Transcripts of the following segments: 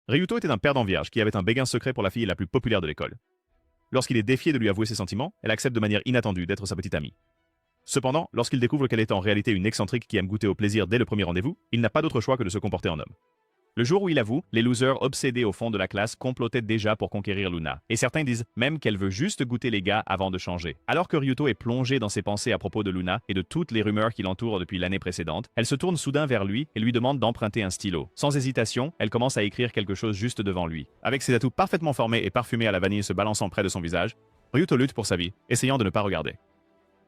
Ryuto était un perdant vierge qui avait un béguin secret pour la fille la plus populaire de l'école. Lorsqu'il est défié de lui avouer ses sentiments, elle accepte de manière inattendue d'être sa petite amie. Cependant, lorsqu'il découvre qu'elle est en réalité une excentrique qui aime goûter au plaisir dès le premier rendez-vous, il n'a pas d'autre choix que de se comporter en homme. Le jour où il avoue, les losers obsédés au fond de la classe complotaient déjà pour conquérir Luna, et certains disent même qu'elle veut juste goûter les gars avant de changer. Alors que Ryuto est plongé dans ses pensées à propos de Luna et de toutes les rumeurs qui l'entourent depuis l'année précédente, elle se tourne soudain vers lui et lui demande d'emprunter un stylo. Sans hésitation, elle commence à écrire quelque chose juste devant lui. Avec ses atouts parfaitement formés et parfumés à la vanille se balançant près de son visage, Ryuto lutte pour sa vie, essayant de ne pas regarder.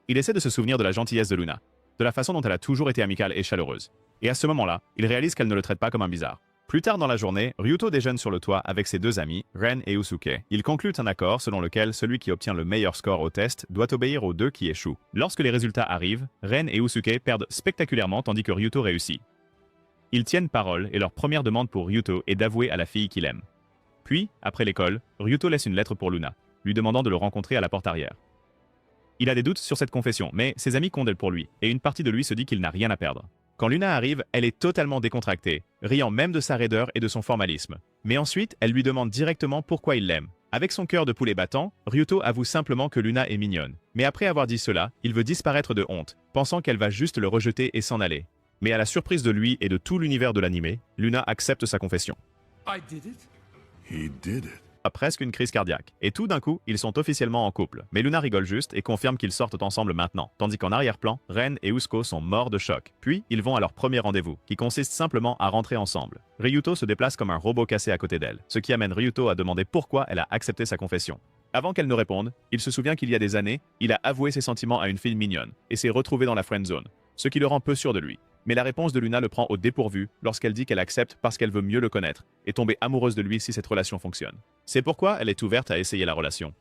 Il essaie de se souvenir de la gentillesse de Luna, de la façon dont elle a toujours été amicale et chaleureuse. Et à ce moment-là, il réalise qu'elle ne le traite pas comme un bizarre. Plus tard dans la journée, Ryuto déjeune sur le toit avec ses deux amis, Ren et Usuke. Ils concluent un accord selon lequel celui qui obtient le meilleur score au test doit obéir aux deux qui échouent. Lorsque les résultats arrivent, Ren et Usuke perdent spectaculairement tandis que Ryuto réussit. Ils tiennent parole et leur première demande pour Ryuto est d'avouer à la fille qu'il aime. Puis, après l'école, Ryuto laisse une lettre pour Luna, lui demandant de le rencontrer à la porte arrière. Il a des doutes sur cette confession, mais ses amis condèlent pour lui, et une partie de lui se dit qu'il n'a rien à perdre. Quand Luna arrive, elle est totalement décontractée, riant même de sa raideur et de son formalisme. Mais ensuite, elle lui demande directement pourquoi il l'aime. Avec son cœur de poulet battant, Ryuto avoue simplement que Luna est mignonne. Mais après avoir dit cela, il veut disparaître de honte, pensant qu'elle va juste le rejeter et s'en aller. Mais à la surprise de lui et de tout l'univers de l'anime, Luna accepte sa confession. I did it. He did it. A presque une crise cardiaque. Et tout d'un coup, ils sont officiellement en couple. Mais Luna rigole juste et confirme qu'ils sortent ensemble maintenant. Tandis qu'en arrière-plan, Ren et Usuko sont morts de choc. Puis, ils vont à leur premier rendez-vous, qui consiste simplement à rentrer ensemble. Ryuto se déplace comme un robot cassé à côté d'elle, ce qui amène Ryuto à demander pourquoi elle a accepté sa confession. Avant qu'elle ne réponde, il se souvient qu'il y a des années, il a avoué ses sentiments à une fille mignonne, et s'est retrouvé dans la friend zone, ce qui le rend peu sûr de lui. Mais la réponse de Luna le prend au dépourvu lorsqu'elle dit qu'elle accepte parce qu'elle veut mieux le connaître et tomber amoureuse de lui si cette relation fonctionne. C'est pourquoi elle est ouverte à essayer la relation.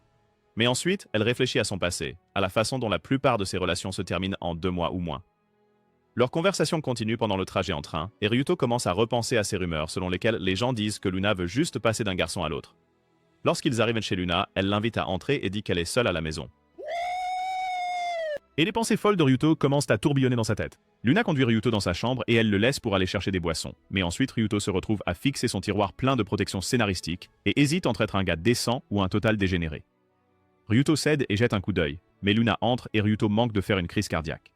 Mais ensuite, elle réfléchit à son passé, à la façon dont la plupart de ses relations se terminent en 2 mois ou moins. Leur conversation continue pendant le trajet en train, et Ryuto commence à repenser à ces rumeurs selon lesquelles les gens disent que Luna veut juste passer d'un garçon à l'autre. Lorsqu'ils arrivent chez Luna, elle l'invite à entrer et dit qu'elle est seule à la maison. Et les pensées folles de Ryuto commencent à tourbillonner dans sa tête. Luna conduit Ryuto dans sa chambre et elle le laisse pour aller chercher des boissons. Mais ensuite, Ryuto se retrouve à fixer son tiroir plein de protections scénaristiques et hésite entre être un gars décent ou un total dégénéré. Ryuto cède et jette un coup d'œil, mais Luna entre et Ryuto manque de faire une crise cardiaque.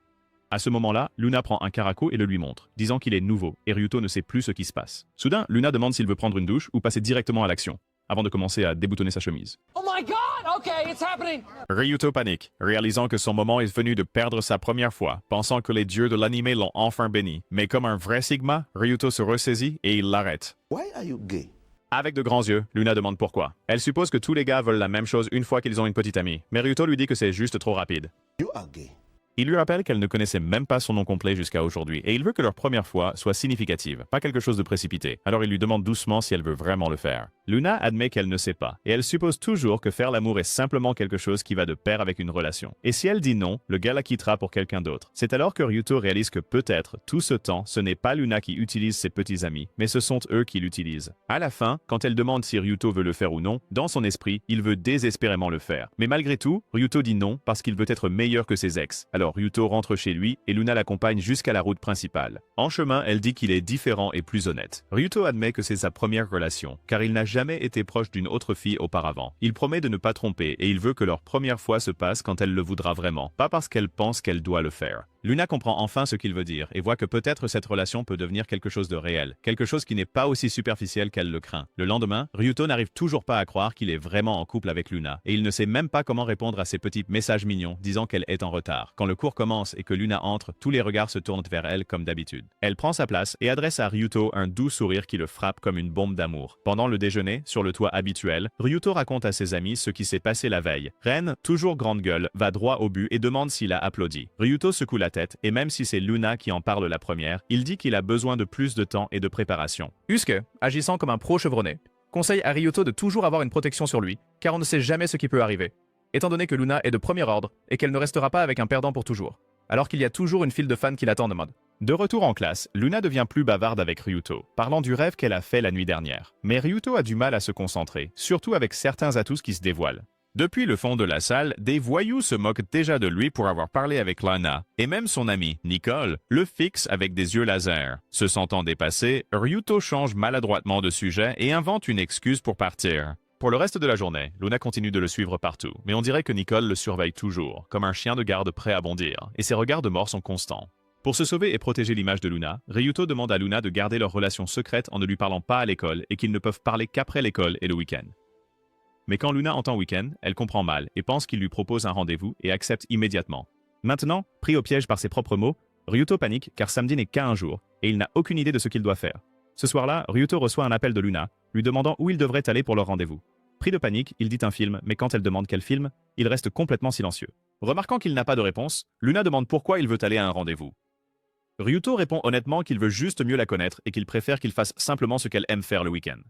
À ce moment-là, Luna prend un Karako et le lui montre, disant qu'il est nouveau et Ryuto ne sait plus ce qui se passe. Soudain, Luna demande s'il veut prendre une douche ou passer directement à l'action, avant de commencer à déboutonner sa chemise. Oh my God! Okay, it's happening. Ryuto panique, réalisant que son moment est venu de perdre sa première fois, pensant que les dieux de l'anime l'ont enfin béni. Mais comme un vrai Sigma, Ryuto se ressaisit et il l'arrête. Why are you gay? Avec de grands yeux, Luna demande pourquoi. Elle suppose que tous les gars veulent la même chose une fois qu'ils ont une petite amie, mais Ryuto lui dit que c'est juste trop rapide. You are gay. Il lui rappelle qu'elle ne connaissait même pas son nom complet jusqu'à aujourd'hui, et il veut que leur première fois soit significative, pas quelque chose de précipité. Alors il lui demande doucement si elle veut vraiment le faire. Luna admet qu'elle ne sait pas, et elle suppose toujours que faire l'amour est simplement quelque chose qui va de pair avec une relation. Et si elle dit non, le gars la quittera pour quelqu'un d'autre. C'est alors que Ryuto réalise que peut-être, tout ce temps, ce n'est pas Luna qui utilise ses petits amis, mais ce sont eux qui l'utilisent. À la fin, quand elle demande si Ryuto veut le faire ou non, dans son esprit, il veut désespérément le faire. Mais malgré tout, Ryuto dit non parce qu'il veut être meilleur que ses ex. Alors Ryuto rentre chez lui et Luna l'accompagne jusqu'à la route principale. En chemin, elle dit qu'il est différent et plus honnête. Ryuto admet que c'est sa première relation, car il n'a jamais été proche d'une autre fille auparavant. Il promet de ne pas tromper et il veut que leur première fois se passe quand elle le voudra vraiment, pas parce qu'elle pense qu'elle doit le faire. Luna comprend enfin ce qu'il veut dire et voit que peut-être cette relation peut devenir quelque chose de réel, quelque chose qui n'est pas aussi superficiel qu'elle le craint. Le lendemain, Ryuto n'arrive toujours pas à croire qu'il est vraiment en couple avec Luna et il ne sait même pas comment répondre à ses petits messages mignons disant qu'elle est en retard. Quand le cours commence et que Luna entre, tous les regards se tournent vers elle comme d'habitude. Elle prend sa place et adresse à Ryuto un doux sourire qui le frappe comme une bombe d'amour. Pendant le déjeuner, sur le toit habituel, Ryuto raconte à ses amis ce qui s'est passé la veille. Ren, toujours grande gueule, va droit au but et demande s'il a applaudi. Ryuto secoue la tête et même si c'est Luna qui en parle la première, il dit qu'il a besoin de plus de temps et de préparation. Usuke, agissant comme un pro chevronné, conseille à Ryuto de toujours avoir une protection sur lui, car on ne sait jamais ce qui peut arriver, étant donné que Luna est de premier ordre et qu'elle ne restera pas avec un perdant pour toujours, alors qu'il y a toujours une file de fans qui l'attend de mode. De retour en classe, Luna devient plus bavarde avec Ryuto, parlant du rêve qu'elle a fait la nuit dernière. Mais Ryuto a du mal à se concentrer, surtout avec certains atouts qui se dévoilent. Depuis le fond de la salle, des voyous se moquent déjà de lui pour avoir parlé avec Lana, et même son ami, Nicole, le fixe avec des yeux laser. Se sentant dépassé, Ryuto change maladroitement de sujet et invente une excuse pour partir. Pour le reste de la journée, Luna continue de le suivre partout, mais on dirait que Nicole le surveille toujours, comme un chien de garde prêt à bondir, et ses regards de mort sont constants. Pour se sauver et protéger l'image de Luna, Ryuto demande à Luna de garder leur relation secrète en ne lui parlant pas à l'école et qu'ils ne peuvent parler qu'après l'école et le week-end. Mais quand Luna entend week-end, elle comprend mal et pense qu'il lui propose un rendez-vous et accepte immédiatement. Maintenant, pris au piège par ses propres mots, Ryuto panique car samedi n'est qu'à un jour et il n'a aucune idée de ce qu'il doit faire. Ce soir-là, Ryuto reçoit un appel de Luna, lui demandant où il devrait aller pour leur rendez-vous. Pris de panique, il dit un film, mais quand elle demande quel film, il reste complètement silencieux. Remarquant qu'il n'a pas de réponse, Luna demande pourquoi il veut aller à un rendez-vous. Ryuto répond honnêtement qu'il veut juste mieux la connaître et qu'il préfère qu'il fasse simplement ce qu'elle aime faire le week-end.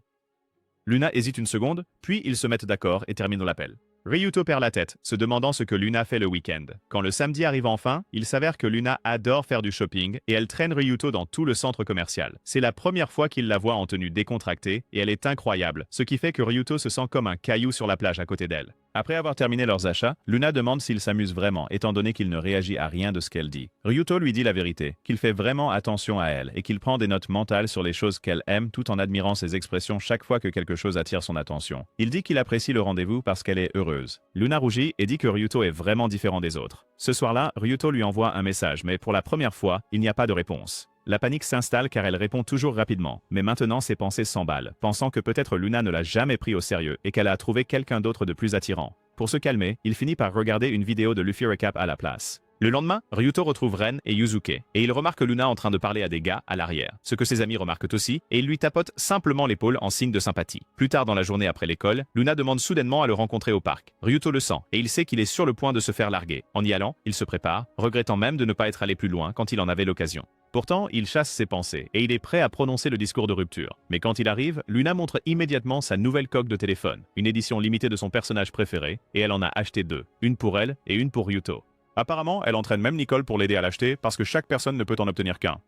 Luna hésite une seconde, puis ils se mettent d'accord et terminent l'appel. Ryuto perd la tête, se demandant ce que Luna fait le week-end. Quand le samedi arrive enfin, il s'avère que Luna adore faire du shopping et elle traîne Ryuto dans tout le centre commercial. C'est la première fois qu'il la voit en tenue décontractée et elle est incroyable, ce qui fait que Ryuto se sent comme un caillou sur la plage à côté d'elle. Après avoir terminé leurs achats, Luna demande s'il s'amuse vraiment, étant donné qu'il ne réagit à rien de ce qu'elle dit. Ryuto lui dit la vérité, qu'il fait vraiment attention à elle et qu'il prend des notes mentales sur les choses qu'elle aime tout en admirant ses expressions chaque fois que quelque chose attire son attention. Il dit qu'il apprécie le rendez-vous parce qu'elle est heureuse. Luna rougit et dit que Ryuto est vraiment différent des autres. Ce soir-là, Ryuto lui envoie un message, mais pour la première fois, il n'y a pas de réponse. La panique s'installe car elle répond toujours rapidement, mais maintenant ses pensées s'emballent, pensant que peut-être Luna ne l'a jamais pris au sérieux et qu'elle a trouvé quelqu'un d'autre de plus attirant. Pour se calmer, il finit par regarder une vidéo de Luffy Recap à la place. Le lendemain, Ryuto retrouve Ren et Yuzuke, et il remarque Luna en train de parler à des gars à l'arrière, ce que ses amis remarquent aussi, et il lui tapote simplement l'épaule en signe de sympathie. Plus tard dans la journée après l'école, Luna demande soudainement à le rencontrer au parc. Ryuto le sent, et il sait qu'il est sur le point de se faire larguer. En y allant, il se prépare, regrettant même de ne pas être allé plus loin quand il en avait l'occasion. Pourtant, il chasse ses pensées, et il est prêt à prononcer le discours de rupture. Mais quand il arrive, Luna montre immédiatement sa nouvelle coque de téléphone, une édition limitée de son personnage préféré, et elle en a acheté deux, une pour elle et une pour Ryuto. Apparemment, elle entraîne même Nicole pour l'aider à l'acheter parce que chaque personne ne peut en obtenir qu'un.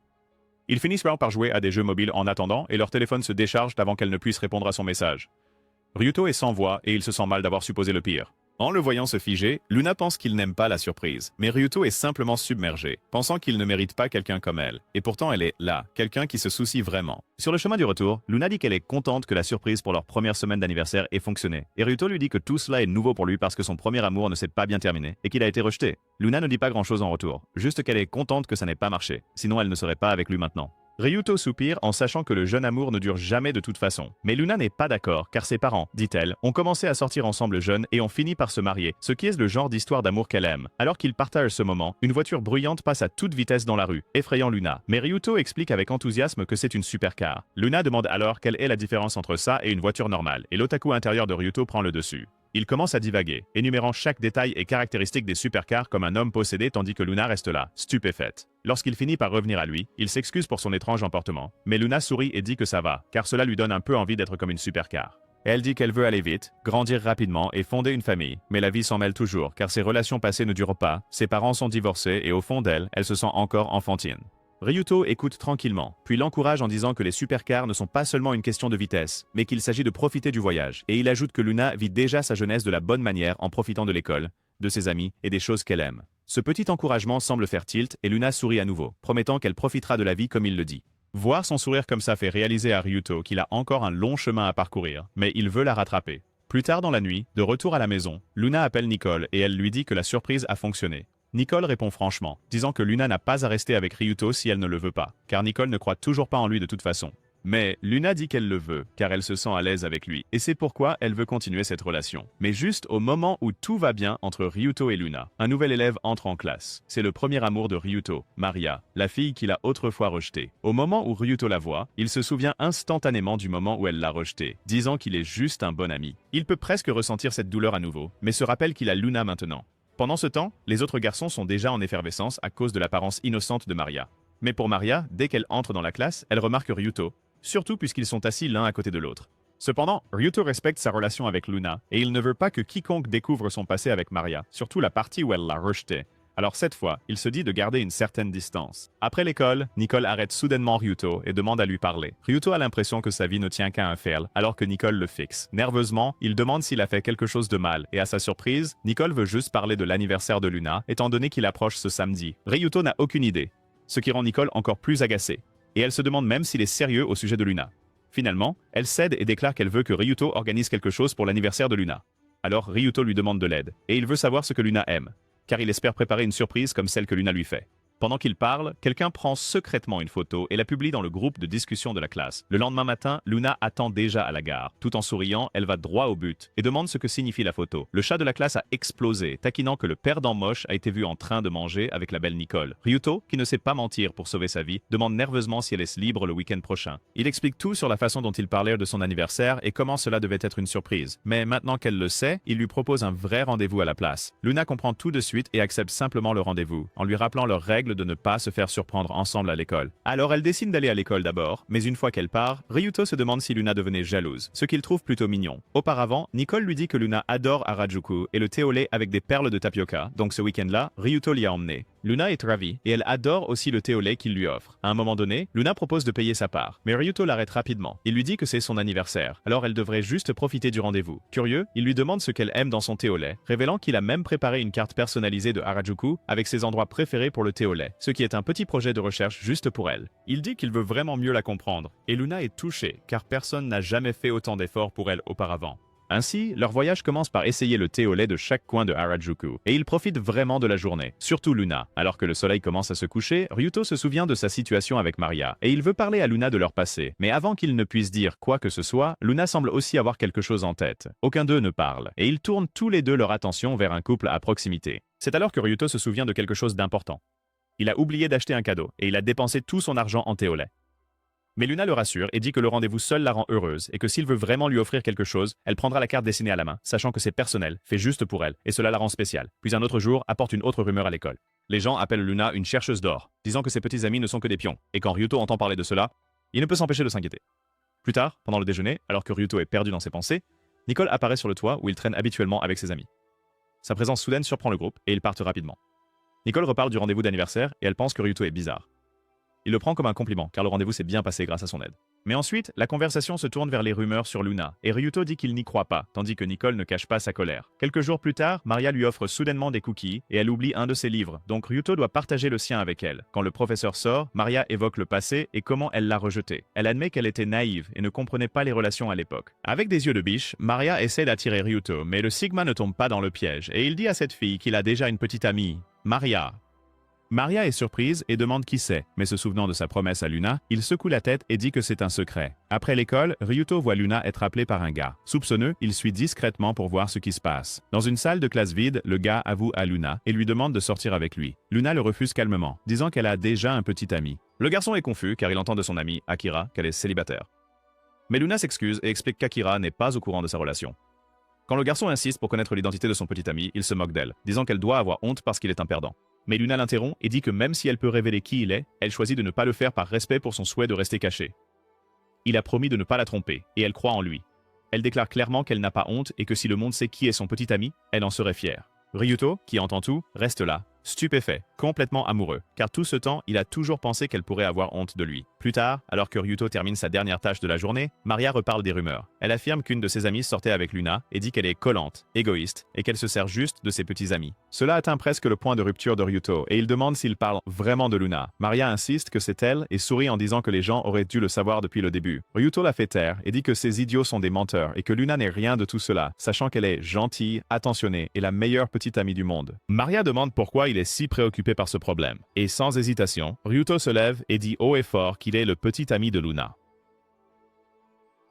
Ils finissent par jouer à des jeux mobiles en attendant et leur téléphone se décharge avant qu'elle ne puisse répondre à son message. Ryuto est sans voix et il se sent mal d'avoir supposé le pire. En le voyant se figer, Luna pense qu'il n'aime pas la surprise, mais Ryuto est simplement submergé, pensant qu'il ne mérite pas quelqu'un comme elle. Et pourtant elle est là, quelqu'un qui se soucie vraiment. Sur le chemin du retour, Luna dit qu'elle est contente que la surprise pour leur première semaine d'anniversaire ait fonctionné. Et Ryuto lui dit que tout cela est nouveau pour lui parce que son premier amour ne s'est pas bien terminé et qu'il a été rejeté. Luna ne dit pas grand-chose en retour, juste qu'elle est contente que ça n'ait pas marché, sinon elle ne serait pas avec lui maintenant. Ryuto soupire en sachant que le jeune amour ne dure jamais de toute façon. Mais Luna n'est pas d'accord car ses parents, dit-elle, ont commencé à sortir ensemble jeunes et ont fini par se marier, ce qui est le genre d'histoire d'amour qu'elle aime. Alors qu'ils partagent ce moment, une voiture bruyante passe à toute vitesse dans la rue, effrayant Luna. Mais Ryuto explique avec enthousiasme que c'est une supercar. Luna demande alors quelle est la différence entre ça et une voiture normale, et l'otaku intérieur de Ryuto prend le dessus. Il commence à divaguer, énumérant chaque détail et caractéristique des supercars comme un homme possédé tandis que Luna reste là, stupéfaite. Lorsqu'il finit par revenir à lui, il s'excuse pour son étrange emportement. Mais Luna sourit et dit que ça va, car cela lui donne un peu envie d'être comme une supercar. Elle dit qu'elle veut aller vite, grandir rapidement et fonder une famille. Mais la vie s'en mêle toujours, car ses relations passées ne durent pas, ses parents sont divorcés et au fond d'elle, elle se sent encore enfantine. Ryuto écoute tranquillement, puis l'encourage en disant que les supercars ne sont pas seulement une question de vitesse, mais qu'il s'agit de profiter du voyage, et il ajoute que Luna vit déjà sa jeunesse de la bonne manière en profitant de l'école, de ses amis et des choses qu'elle aime. Ce petit encouragement semble faire tilt et Luna sourit à nouveau, promettant qu'elle profitera de la vie comme il le dit. Voir son sourire comme ça fait réaliser à Ryuto qu'il a encore un long chemin à parcourir, mais il veut la rattraper. Plus tard dans la nuit, de retour à la maison, Luna appelle Nicole et elle lui dit que la surprise a fonctionné. Nicole répond franchement, disant que Luna n'a pas à rester avec Ryuto si elle ne le veut pas, car Nicole ne croit toujours pas en lui de toute façon. Mais Luna dit qu'elle le veut, car elle se sent à l'aise avec lui, et c'est pourquoi elle veut continuer cette relation. Mais juste au moment où tout va bien entre Ryuto et Luna, un nouvel élève entre en classe. C'est le premier amour de Ryuto, Maria, la fille qu'il a autrefois rejetée. Au moment où Ryuto la voit, il se souvient instantanément du moment où elle l'a rejeté, disant qu'il est juste un bon ami. Il peut presque ressentir cette douleur à nouveau, mais se rappelle qu'il a Luna maintenant. Pendant ce temps, les autres garçons sont déjà en effervescence à cause de l'apparence innocente de Maria. Mais pour Maria, dès qu'elle entre dans la classe, elle remarque Ryuto, surtout puisqu'ils sont assis l'un à côté de l'autre. Cependant, Ryuto respecte sa relation avec Luna, et il ne veut pas que quiconque découvre son passé avec Maria, surtout la partie où elle l'a rejeté. Alors cette fois, il se dit de garder une certaine distance. Après l'école, Nicole arrête soudainement Ryuto et demande à lui parler. Ryuto a l'impression que sa vie ne tient qu'à un fail, alors que Nicole le fixe. Nerveusement, il demande s'il a fait quelque chose de mal, et à sa surprise, Nicole veut juste parler de l'anniversaire de Luna, étant donné qu'il approche ce samedi. Ryuto n'a aucune idée, ce qui rend Nicole encore plus agacée. Et elle se demande même s'il est sérieux au sujet de Luna. Finalement, elle cède et déclare qu'elle veut que Ryuto organise quelque chose pour l'anniversaire de Luna. Alors Ryuto lui demande de l'aide, et il veut savoir ce que Luna aime, car il espère préparer une surprise comme celle que Luna lui fait. Pendant qu'il parle, quelqu'un prend secrètement une photo et la publie dans le groupe de discussion de la classe. Le lendemain matin, Luna attend déjà à la gare. Tout en souriant, elle va droit au but et demande ce que signifie la photo. Le chat de la classe a explosé, taquinant que le perdant moche a été vu en train de manger avec la belle Nicole. Ryuto, qui ne sait pas mentir pour sauver sa vie, demande nerveusement si elle est libre le week-end prochain. Il explique tout sur la façon dont il parlait de son anniversaire et comment cela devait être une surprise. Mais maintenant qu'elle le sait, il lui propose un vrai rendez-vous à la place. Luna comprend tout de suite et accepte simplement le rendez-vous, en lui rappelant leurs règles de ne pas se faire surprendre ensemble à l'école. Alors elle décide d'aller à l'école d'abord, mais une fois qu'elle part, Ryuto se demande si Luna devenait jalouse, ce qu'il trouve plutôt mignon. Auparavant, Nicole lui dit que Luna adore Harajuku et le thé au lait avec des perles de tapioca, donc ce week-end-là, Ryuto l'y a emmené. Luna est ravie, et elle adore aussi le thé au lait qu'il lui offre. À un moment donné, Luna propose de payer sa part, mais Ryuto l'arrête rapidement. Il lui dit que c'est son anniversaire, alors elle devrait juste profiter du rendez-vous. Curieux, il lui demande ce qu'elle aime dans son thé au lait, révélant qu'il a même préparé une carte personnalisée de Harajuku avec ses endroits préférés pour le thé au lait, ce qui est un petit projet de recherche juste pour elle. Il dit qu'il veut vraiment mieux la comprendre, et Luna est touchée, car personne n'a jamais fait autant d'efforts pour elle auparavant. Ainsi, leur voyage commence par essayer le thé au lait de chaque coin de Harajuku, et ils profitent vraiment de la journée, surtout Luna. Alors que le soleil commence à se coucher, Ryuto se souvient de sa situation avec Maria, et il veut parler à Luna de leur passé. Mais avant qu'il ne puisse dire quoi que ce soit, Luna semble aussi avoir quelque chose en tête. Aucun d'eux ne parle, et ils tournent tous les deux leur attention vers un couple à proximité. C'est alors que Ryuto se souvient de quelque chose d'important. Il a oublié d'acheter un cadeau, et il a dépensé tout son argent en thé au lait. Mais Luna le rassure et dit que le rendez-vous seul la rend heureuse et que s'il veut vraiment lui offrir quelque chose, elle prendra la carte dessinée à la main, sachant que c'est personnel, fait juste pour elle, et cela la rend spéciale. Puis un autre jour apporte une autre rumeur à l'école. Les gens appellent Luna une chercheuse d'or, disant que ses petits amis ne sont que des pions, et quand Ryuto entend parler de cela, il ne peut s'empêcher de s'inquiéter. Plus tard, pendant le déjeuner, alors que Ryuto est perdu dans ses pensées, Nicole apparaît sur le toit où il traîne habituellement avec ses amis. Sa présence soudaine surprend le groupe et ils partent rapidement. Nicole reparle du rendez-vous d'anniversaire et elle pense que Ryuto est bizarre. Il le prend comme un compliment, car le rendez-vous s'est bien passé grâce à son aide. Mais ensuite, la conversation se tourne vers les rumeurs sur Luna, et Ryuto dit qu'il n'y croit pas, tandis que Nicole ne cache pas sa colère. Quelques jours plus tard, Maria lui offre soudainement des cookies, et elle oublie un de ses livres, donc Ryuto doit partager le sien avec elle. Quand le professeur sort, Maria évoque le passé et comment elle l'a rejeté. Elle admet qu'elle était naïve et ne comprenait pas les relations à l'époque. Avec des yeux de biche, Maria essaie d'attirer Ryuto, mais le Sigma ne tombe pas dans le piège, et il dit à cette fille qu'il a déjà une petite amie, Maria. Maria est surprise et demande qui c'est, mais se souvenant de sa promesse à Luna, il secoue la tête et dit que c'est un secret. Après l'école, Ryuto voit Luna être appelée par un gars. Soupçonneux, il suit discrètement pour voir ce qui se passe. Dans une salle de classe vide, le gars avoue à Luna et lui demande de sortir avec lui. Luna le refuse calmement, disant qu'elle a déjà un petit ami. Le garçon est confus car il entend de son ami, Akira, qu'elle est célibataire. Mais Luna s'excuse et explique qu'Akira n'est pas au courant de sa relation. Quand le garçon insiste pour connaître l'identité de son petit ami, il se moque d'elle, disant qu'elle doit avoir honte parce qu'il est un perdant. Mais Luna l'interrompt et dit que même si elle peut révéler qui il est, elle choisit de ne pas le faire par respect pour son souhait de rester caché. Il a promis de ne pas la tromper, et elle croit en lui. Elle déclare clairement qu'elle n'a pas honte et que si le monde sait qui est son petit ami, elle en serait fière. Ryuto, qui entend tout, reste là, stupéfait, complètement amoureux, car tout ce temps, il a toujours pensé qu'elle pourrait avoir honte de lui. Plus tard, alors que Ryuto termine sa dernière tâche de la journée, Maria reparle des rumeurs. Elle affirme qu'une de ses amies sortait avec Luna et dit qu'elle est collante, égoïste, et qu'elle se sert juste de ses petits amis. Cela atteint presque le point de rupture de Ryuto, et il demande s'il parle vraiment de Luna. Maria insiste que c'est elle et sourit en disant que les gens auraient dû le savoir depuis le début. Ryuto la fait taire et dit que ces idiots sont des menteurs et que Luna n'est rien de tout cela, sachant qu'elle est gentille, attentionnée et la meilleure petite amie du monde. Maria demande pourquoi il est si préoccupé par ce problème. Et sans hésitation, Ryuto se lève et dit haut et fort qu'il est le petit ami de Luna.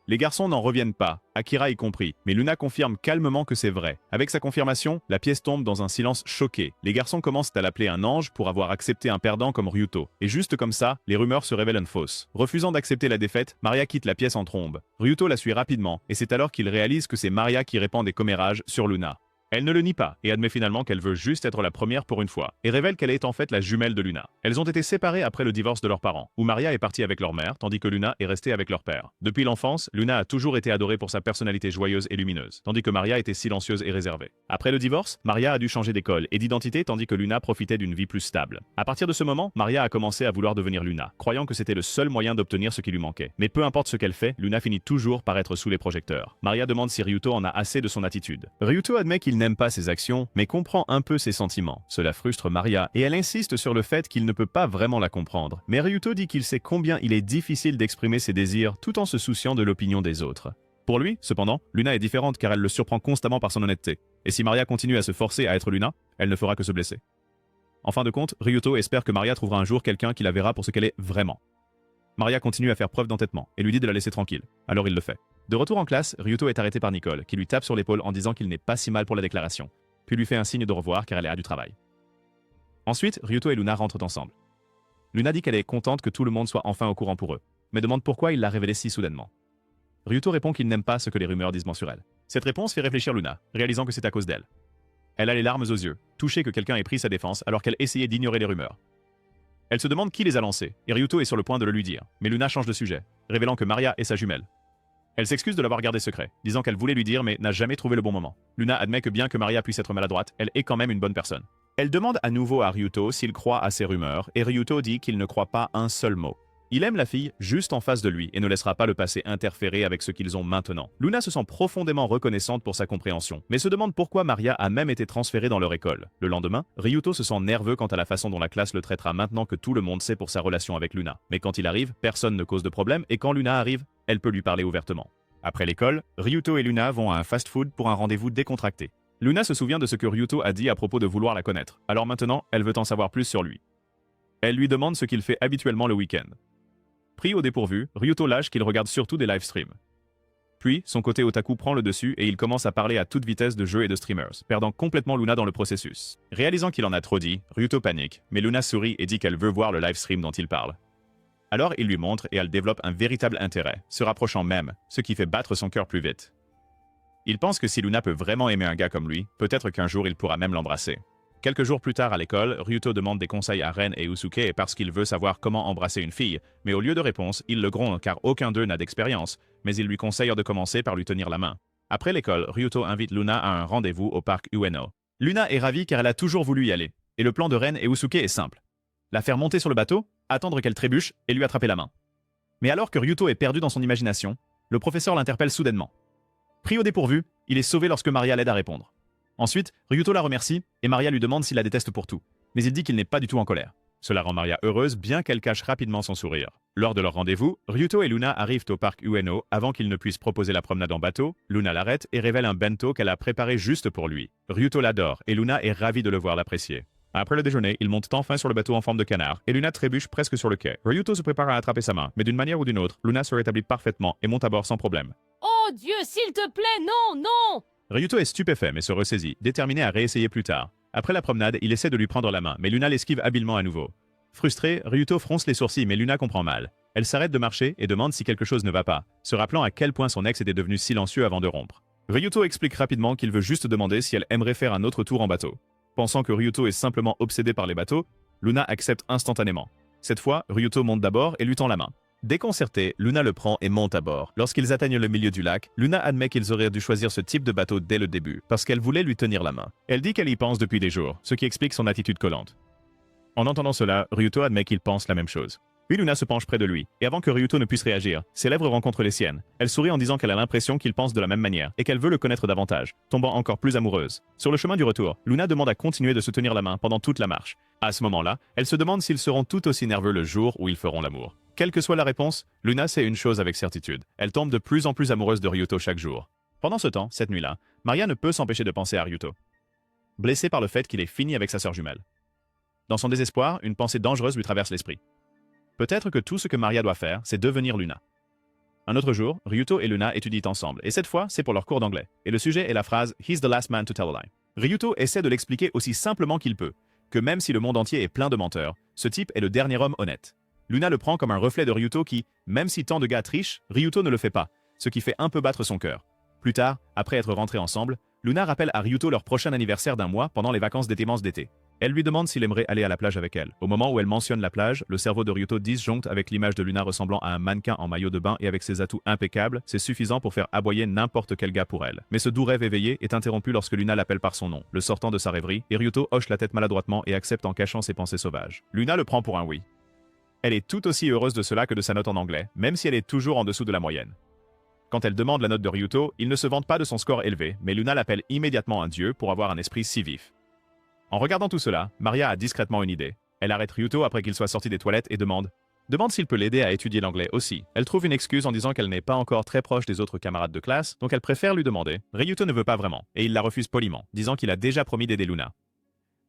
Les garçons n'en reviennent pas, Akira y compris, mais Luna confirme calmement que c'est vrai. Avec sa confirmation, la pièce tombe dans un silence choqué. Les garçons commencent à l'appeler un ange pour avoir accepté un perdant comme Ryuto. Et juste comme ça, les rumeurs se révèlent fausses. Refusant d'accepter la défaite, Maria quitte la pièce en trombe. Ryuto la suit rapidement, et c'est alors qu'il réalise que c'est Maria qui répand des commérages sur Luna. Elle ne le nie pas et admet finalement qu'elle veut juste être la première pour une fois, et révèle qu'elle est en fait la jumelle de Luna. Elles ont été séparées après le divorce de leurs parents, où Maria est partie avec leur mère, tandis que Luna est restée avec leur père. Depuis l'enfance, Luna a toujours été adorée pour sa personnalité joyeuse et lumineuse, tandis que Maria était silencieuse et réservée. Après le divorce, Maria a dû changer d'école et d'identité tandis que Luna profitait d'une vie plus stable. À partir de ce moment, Maria a commencé à vouloir devenir Luna, croyant que c'était le seul moyen d'obtenir ce qui lui manquait. Mais peu importe ce qu'elle fait, Luna finit toujours par être sous les projecteurs. Maria demande si Ryuto en a assez de son attitude. Ryuto admet qu'il n'aime pas ses actions, mais comprend un peu ses sentiments. Cela frustre Maria, et elle insiste sur le fait qu'il ne peut pas vraiment la comprendre. Mais Ryuto dit qu'il sait combien il est difficile d'exprimer ses désirs tout en se souciant de l'opinion des autres. Pour lui, cependant, Luna est différente car elle le surprend constamment par son honnêteté. Et si Maria continue à se forcer à être Luna, elle ne fera que se blesser. En fin de compte, Ryuto espère que Maria trouvera un jour quelqu'un qui la verra pour ce qu'elle est vraiment. Maria continue à faire preuve d'entêtement et lui dit de la laisser tranquille. Alors il le fait. De retour en classe, Ryuto est arrêté par Nicole, qui lui tape sur l'épaule en disant qu'il n'est pas si mal pour la déclaration, puis lui fait un signe de revoir car elle est à du travail. Ensuite, Ryuto et Luna rentrent ensemble. Luna dit qu'elle est contente que tout le monde soit enfin au courant pour eux, mais demande pourquoi il l'a révélé si soudainement. Ryuto répond qu'il n'aime pas ce que les rumeurs disent sur elle. Cette réponse fait réfléchir Luna, réalisant que c'est à cause d'elle. Elle a les larmes aux yeux, touchée que quelqu'un ait pris sa défense alors qu'elle essayait d'ignorer les rumeurs. Elle se demande qui les a lancées, et Ryuto est sur le point de le lui dire, mais Luna change de sujet, révélant que Maria est sa jumelle. Elle s'excuse de l'avoir gardé secret, disant qu'elle voulait lui dire mais n'a jamais trouvé le bon moment. Luna admet que bien que Maria puisse être maladroite, elle est quand même une bonne personne. Elle demande à nouveau à Ryuto s'il croit à ces rumeurs, et Ryuto dit qu'il ne croit pas un seul mot. Il aime la fille juste en face de lui et ne laissera pas le passé interférer avec ce qu'ils ont maintenant. Luna se sent profondément reconnaissante pour sa compréhension, mais se demande pourquoi Maria a même été transférée dans leur école. Le lendemain, Ryuto se sent nerveux quant à la façon dont la classe le traitera maintenant que tout le monde sait pour sa relation avec Luna. Mais quand il arrive, personne ne cause de problème et quand Luna arrive, elle peut lui parler ouvertement. Après l'école, Ryuto et Luna vont à un fast-food pour un rendez-vous décontracté. Luna se souvient de ce que Ryuto a dit à propos de vouloir la connaître, alors maintenant, elle veut en savoir plus sur lui. Elle lui demande ce qu'il fait habituellement le week-end. Pris au dépourvu, Ryuto lâche qu'il regarde surtout des live streams. Puis, son côté otaku prend le dessus et il commence à parler à toute vitesse de jeux et de streamers, perdant complètement Luna dans le processus. Réalisant qu'il en a trop dit, Ryuto panique, mais Luna sourit et dit qu'elle veut voir le live stream dont il parle. Alors il lui montre et elle développe un véritable intérêt, se rapprochant même, ce qui fait battre son cœur plus vite. Il pense que si Luna peut vraiment aimer un gars comme lui, peut-être qu'un jour il pourra même l'embrasser. Quelques jours plus tard à l'école, Ryuto demande des conseils à Ren et Usuke parce qu'il veut savoir comment embrasser une fille, mais au lieu de réponse, il le gronde car aucun d'eux n'a d'expérience, mais il lui conseille de commencer par lui tenir la main. Après l'école, Ryuto invite Luna à un rendez-vous au parc Ueno. Luna est ravie car elle a toujours voulu y aller, et le plan de Ren et Usuke est simple. La faire monter sur le bateau, attendre qu'elle trébuche et lui attraper la main. Mais alors que Ryuto est perdu dans son imagination, le professeur l'interpelle soudainement. Pris au dépourvu, il est sauvé lorsque Maria l'aide à répondre. Ensuite, Ryuto la remercie et Maria lui demande s'il la déteste pour tout. Mais il dit qu'il n'est pas du tout en colère. Cela rend Maria heureuse bien qu'elle cache rapidement son sourire. Lors de leur rendez-vous, Ryuto et Luna arrivent au parc Ueno avant qu'ils ne puissent proposer la promenade en bateau. Luna l'arrête et révèle un bento qu'elle a préparé juste pour lui. Ryuto l'adore et Luna est ravie de le voir l'apprécier. Après le déjeuner, ils montent enfin sur le bateau en forme de canard et Luna trébuche presque sur le quai. Ryuto se prépare à attraper sa main, mais d'une manière ou d'une autre, Luna se rétablit parfaitement et monte à bord sans problème. Oh Dieu, s'il te plaît, non, non! Ryuto est stupéfait mais se ressaisit, déterminé à réessayer plus tard. Après la promenade, il essaie de lui prendre la main, mais Luna l'esquive habilement à nouveau. Frustré, Ryuto fronce les sourcils mais Luna comprend mal. Elle s'arrête de marcher et demande si quelque chose ne va pas, se rappelant à quel point son ex était devenu silencieux avant de rompre. Ryuto explique rapidement qu'il veut juste demander si elle aimerait faire un autre tour en bateau. Pensant que Ryuto est simplement obsédé par les bateaux, Luna accepte instantanément. Cette fois, Ryuto monte d'abord et lui tend la main. Déconcertée, Luna le prend et monte à bord. Lorsqu'ils atteignent le milieu du lac, Luna admet qu'ils auraient dû choisir ce type de bateau dès le début, parce qu'elle voulait lui tenir la main. Elle dit qu'elle y pense depuis des jours, ce qui explique son attitude collante. En entendant cela, Ryuto admet qu'il pense la même chose. Puis Luna se penche près de lui, et avant que Ryuto ne puisse réagir, ses lèvres rencontrent les siennes. Elle sourit en disant qu'elle a l'impression qu'il pense de la même manière, et qu'elle veut le connaître davantage, tombant encore plus amoureuse. Sur le chemin du retour, Luna demande à continuer de se tenir la main pendant toute la marche. À ce moment-là, elle se demande s'ils seront tout aussi nerveux le jour où ils feront l'amour. Quelle que soit la réponse, Luna sait une chose avec certitude. Elle tombe de plus en plus amoureuse de Ryuto chaque jour. Pendant ce temps, cette nuit-là, Maria ne peut s'empêcher de penser à Ryuto, blessée par le fait qu'il est fini avec sa sœur jumelle. Dans son désespoir, une pensée dangereuse lui traverse l'esprit. Peut-être que tout ce que Maria doit faire, c'est devenir Luna. Un autre jour, Ryuto et Luna étudient ensemble, et cette fois, c'est pour leur cours d'anglais. Et le sujet est la phrase « He's the last man to tell a lie ». Ryuto essaie de l'expliquer aussi simplement qu'il peut, que même si le monde entier est plein de menteurs, ce type est le dernier homme honnête. Luna le prend comme un reflet de Ryuto qui, même si tant de gars trichent, Ryuto ne le fait pas, ce qui fait un peu battre son cœur. Plus tard, après être rentrés ensemble, Luna rappelle à Ryuto leur prochain anniversaire d'un mois pendant les vacances d'été. Elle lui demande s'il aimerait aller à la plage avec elle. Au moment où elle mentionne la plage, le cerveau de Ryuto disjoncte avec l'image de Luna ressemblant à un mannequin en maillot de bain et avec ses atouts impeccables, c'est suffisant pour faire aboyer n'importe quel gars pour elle. Mais ce doux rêve éveillé est interrompu lorsque Luna l'appelle par son nom, le sortant de sa rêverie, et Ryuto hoche la tête maladroitement et accepte en cachant ses pensées sauvages. Luna le prend pour un oui. Elle est tout aussi heureuse de cela que de sa note en anglais, même si elle est toujours en dessous de la moyenne. Quand elle demande la note de Ryuto, il ne se vante pas de son score élevé, mais Luna l'appelle immédiatement un dieu pour avoir un esprit si vif. En regardant tout cela, Maria a discrètement une idée. Elle arrête Ryuto après qu'il soit sorti des toilettes et demande s'il peut l'aider à étudier l'anglais aussi. Elle trouve une excuse en disant qu'elle n'est pas encore très proche des autres camarades de classe, donc elle préfère lui demander. Ryuto ne veut pas vraiment, et il la refuse poliment, disant qu'il a déjà promis d'aider Luna.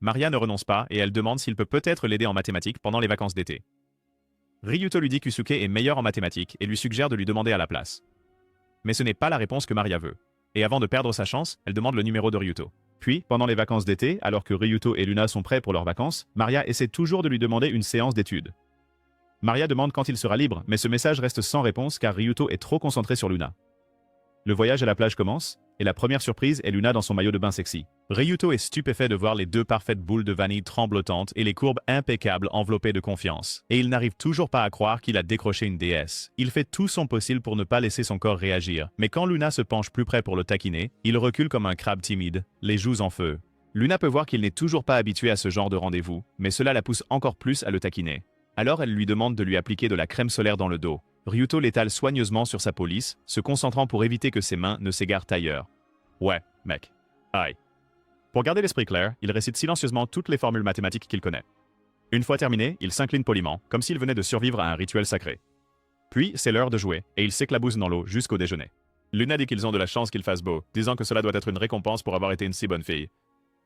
Maria ne renonce pas et elle demande s'il peut peut-être l'aider en mathématiques pendant les vacances d'été. Ryuto lui dit qu'Usuke est meilleur en mathématiques et lui suggère de lui demander à la place. Mais ce n'est pas la réponse que Maria veut. Et avant de perdre sa chance, elle demande le numéro de Ryuto. Puis, pendant les vacances d'été, alors que Ryuto et Luna sont prêts pour leurs vacances, Maria essaie toujours de lui demander une séance d'études. Maria demande quand il sera libre, mais ce message reste sans réponse car Ryuto est trop concentré sur Luna. Le voyage à la plage commence, et la première surprise est Luna dans son maillot de bain sexy. Ryuto est stupéfait de voir les deux parfaites boules de vanille tremblotantes et les courbes impeccables enveloppées de confiance. Et il n'arrive toujours pas à croire qu'il a décroché une déesse. Il fait tout son possible pour ne pas laisser son corps réagir, mais quand Luna se penche plus près pour le taquiner, il recule comme un crabe timide, les joues en feu. Luna peut voir qu'il n'est toujours pas habitué à ce genre de rendez-vous, mais cela la pousse encore plus à le taquiner. Alors elle lui demande de lui appliquer de la crème solaire dans le dos. Ryuto l'étale soigneusement sur sa peau lisse, se concentrant pour éviter que ses mains ne s'égarent ailleurs. Ouais, mec. Aïe. Pour garder l'esprit clair, il récite silencieusement toutes les formules mathématiques qu'il connaît. Une fois terminé, il s'incline poliment, comme s'il venait de survivre à un rituel sacré. Puis, c'est l'heure de jouer, et il s'éclabousse dans l'eau jusqu'au déjeuner. Luna dit qu'ils ont de la chance qu'il fasse beau, disant que cela doit être une récompense pour avoir été une si bonne fille.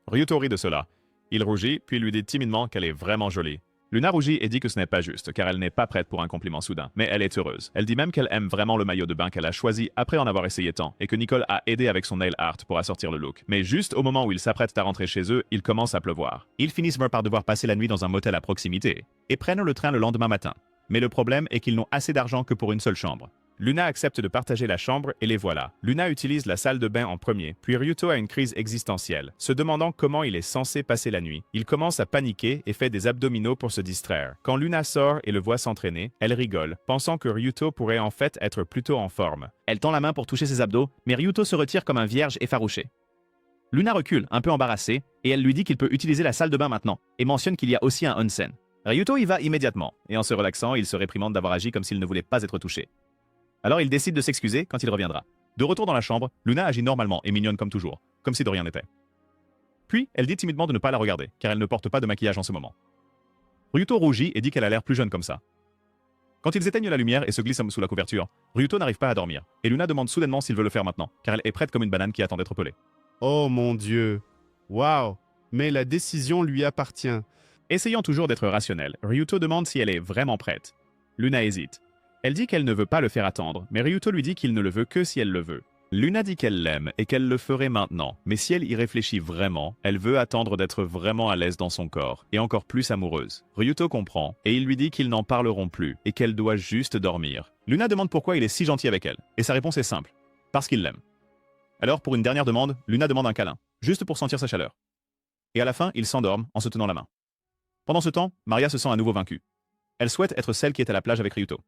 Ryuto rit de cela. Il rougit, puis lui dit timidement qu'elle est vraiment jolie. Luna rougit et dit que ce n'est pas juste, car elle n'est pas prête pour un compliment soudain, mais elle est heureuse. Elle dit même qu'elle aime vraiment le maillot de bain qu'elle a choisi après en avoir essayé tant, et que Nicole a aidé avec son nail art pour assortir le look. Mais juste au moment où ils s'apprêtent à rentrer chez eux, il commence à pleuvoir. Ils finissent par devoir passer la nuit dans un motel à proximité, et prennent le train le lendemain matin. Mais le problème est qu'ils n'ont assez d'argent que pour une seule chambre. Luna accepte de partager la chambre et les voilà. Luna utilise la salle de bain en premier, puis Ryuto a une crise existentielle, se demandant comment il est censé passer la nuit. Il commence à paniquer et fait des abdominaux pour se distraire. Quand Luna sort et le voit s'entraîner, elle rigole, pensant que Ryuto pourrait en fait être plutôt en forme. Elle tend la main pour toucher ses abdos, mais Ryuto se retire comme un vierge effarouché. Luna recule, un peu embarrassée, et elle lui dit qu'il peut utiliser la salle de bain maintenant, et mentionne qu'il y a aussi un onsen. Ryuto y va immédiatement, et en se relaxant, il se réprimande d'avoir agi comme s'il ne voulait pas être touché. Alors il décide de s'excuser quand il reviendra. De retour dans la chambre, Luna agit normalement et mignonne comme toujours, comme si de rien n'était. Puis, elle dit timidement de ne pas la regarder, car elle ne porte pas de maquillage en ce moment. Ryuto rougit et dit qu'elle a l'air plus jeune comme ça. Quand ils éteignent la lumière et se glissent sous la couverture, Ryuto n'arrive pas à dormir, et Luna demande soudainement s'il veut le faire maintenant, car elle est prête comme une banane qui attend d'être pelée. Oh mon Dieu. Waouh. Mais la décision lui appartient. Essayant toujours d'être rationnelle, Ryuto demande si elle est vraiment prête. Luna hésite. Elle dit qu'elle ne veut pas le faire attendre, mais Ryuto lui dit qu'il ne le veut que si elle le veut. Luna dit qu'elle l'aime et qu'elle le ferait maintenant, mais si elle y réfléchit vraiment, elle veut attendre d'être vraiment à l'aise dans son corps, et encore plus amoureuse. Ryuto comprend, et il lui dit qu'ils n'en parleront plus, et qu'elle doit juste dormir. Luna demande pourquoi il est si gentil avec elle, et sa réponse est simple. Parce qu'il l'aime. Alors, pour une dernière demande, Luna demande un câlin, juste pour sentir sa chaleur. Et à la fin, ils s'endorment en se tenant la main. Pendant ce temps, Maria se sent à nouveau vaincue. Elle souhaite être celle qui est à la plage avec Ryuto.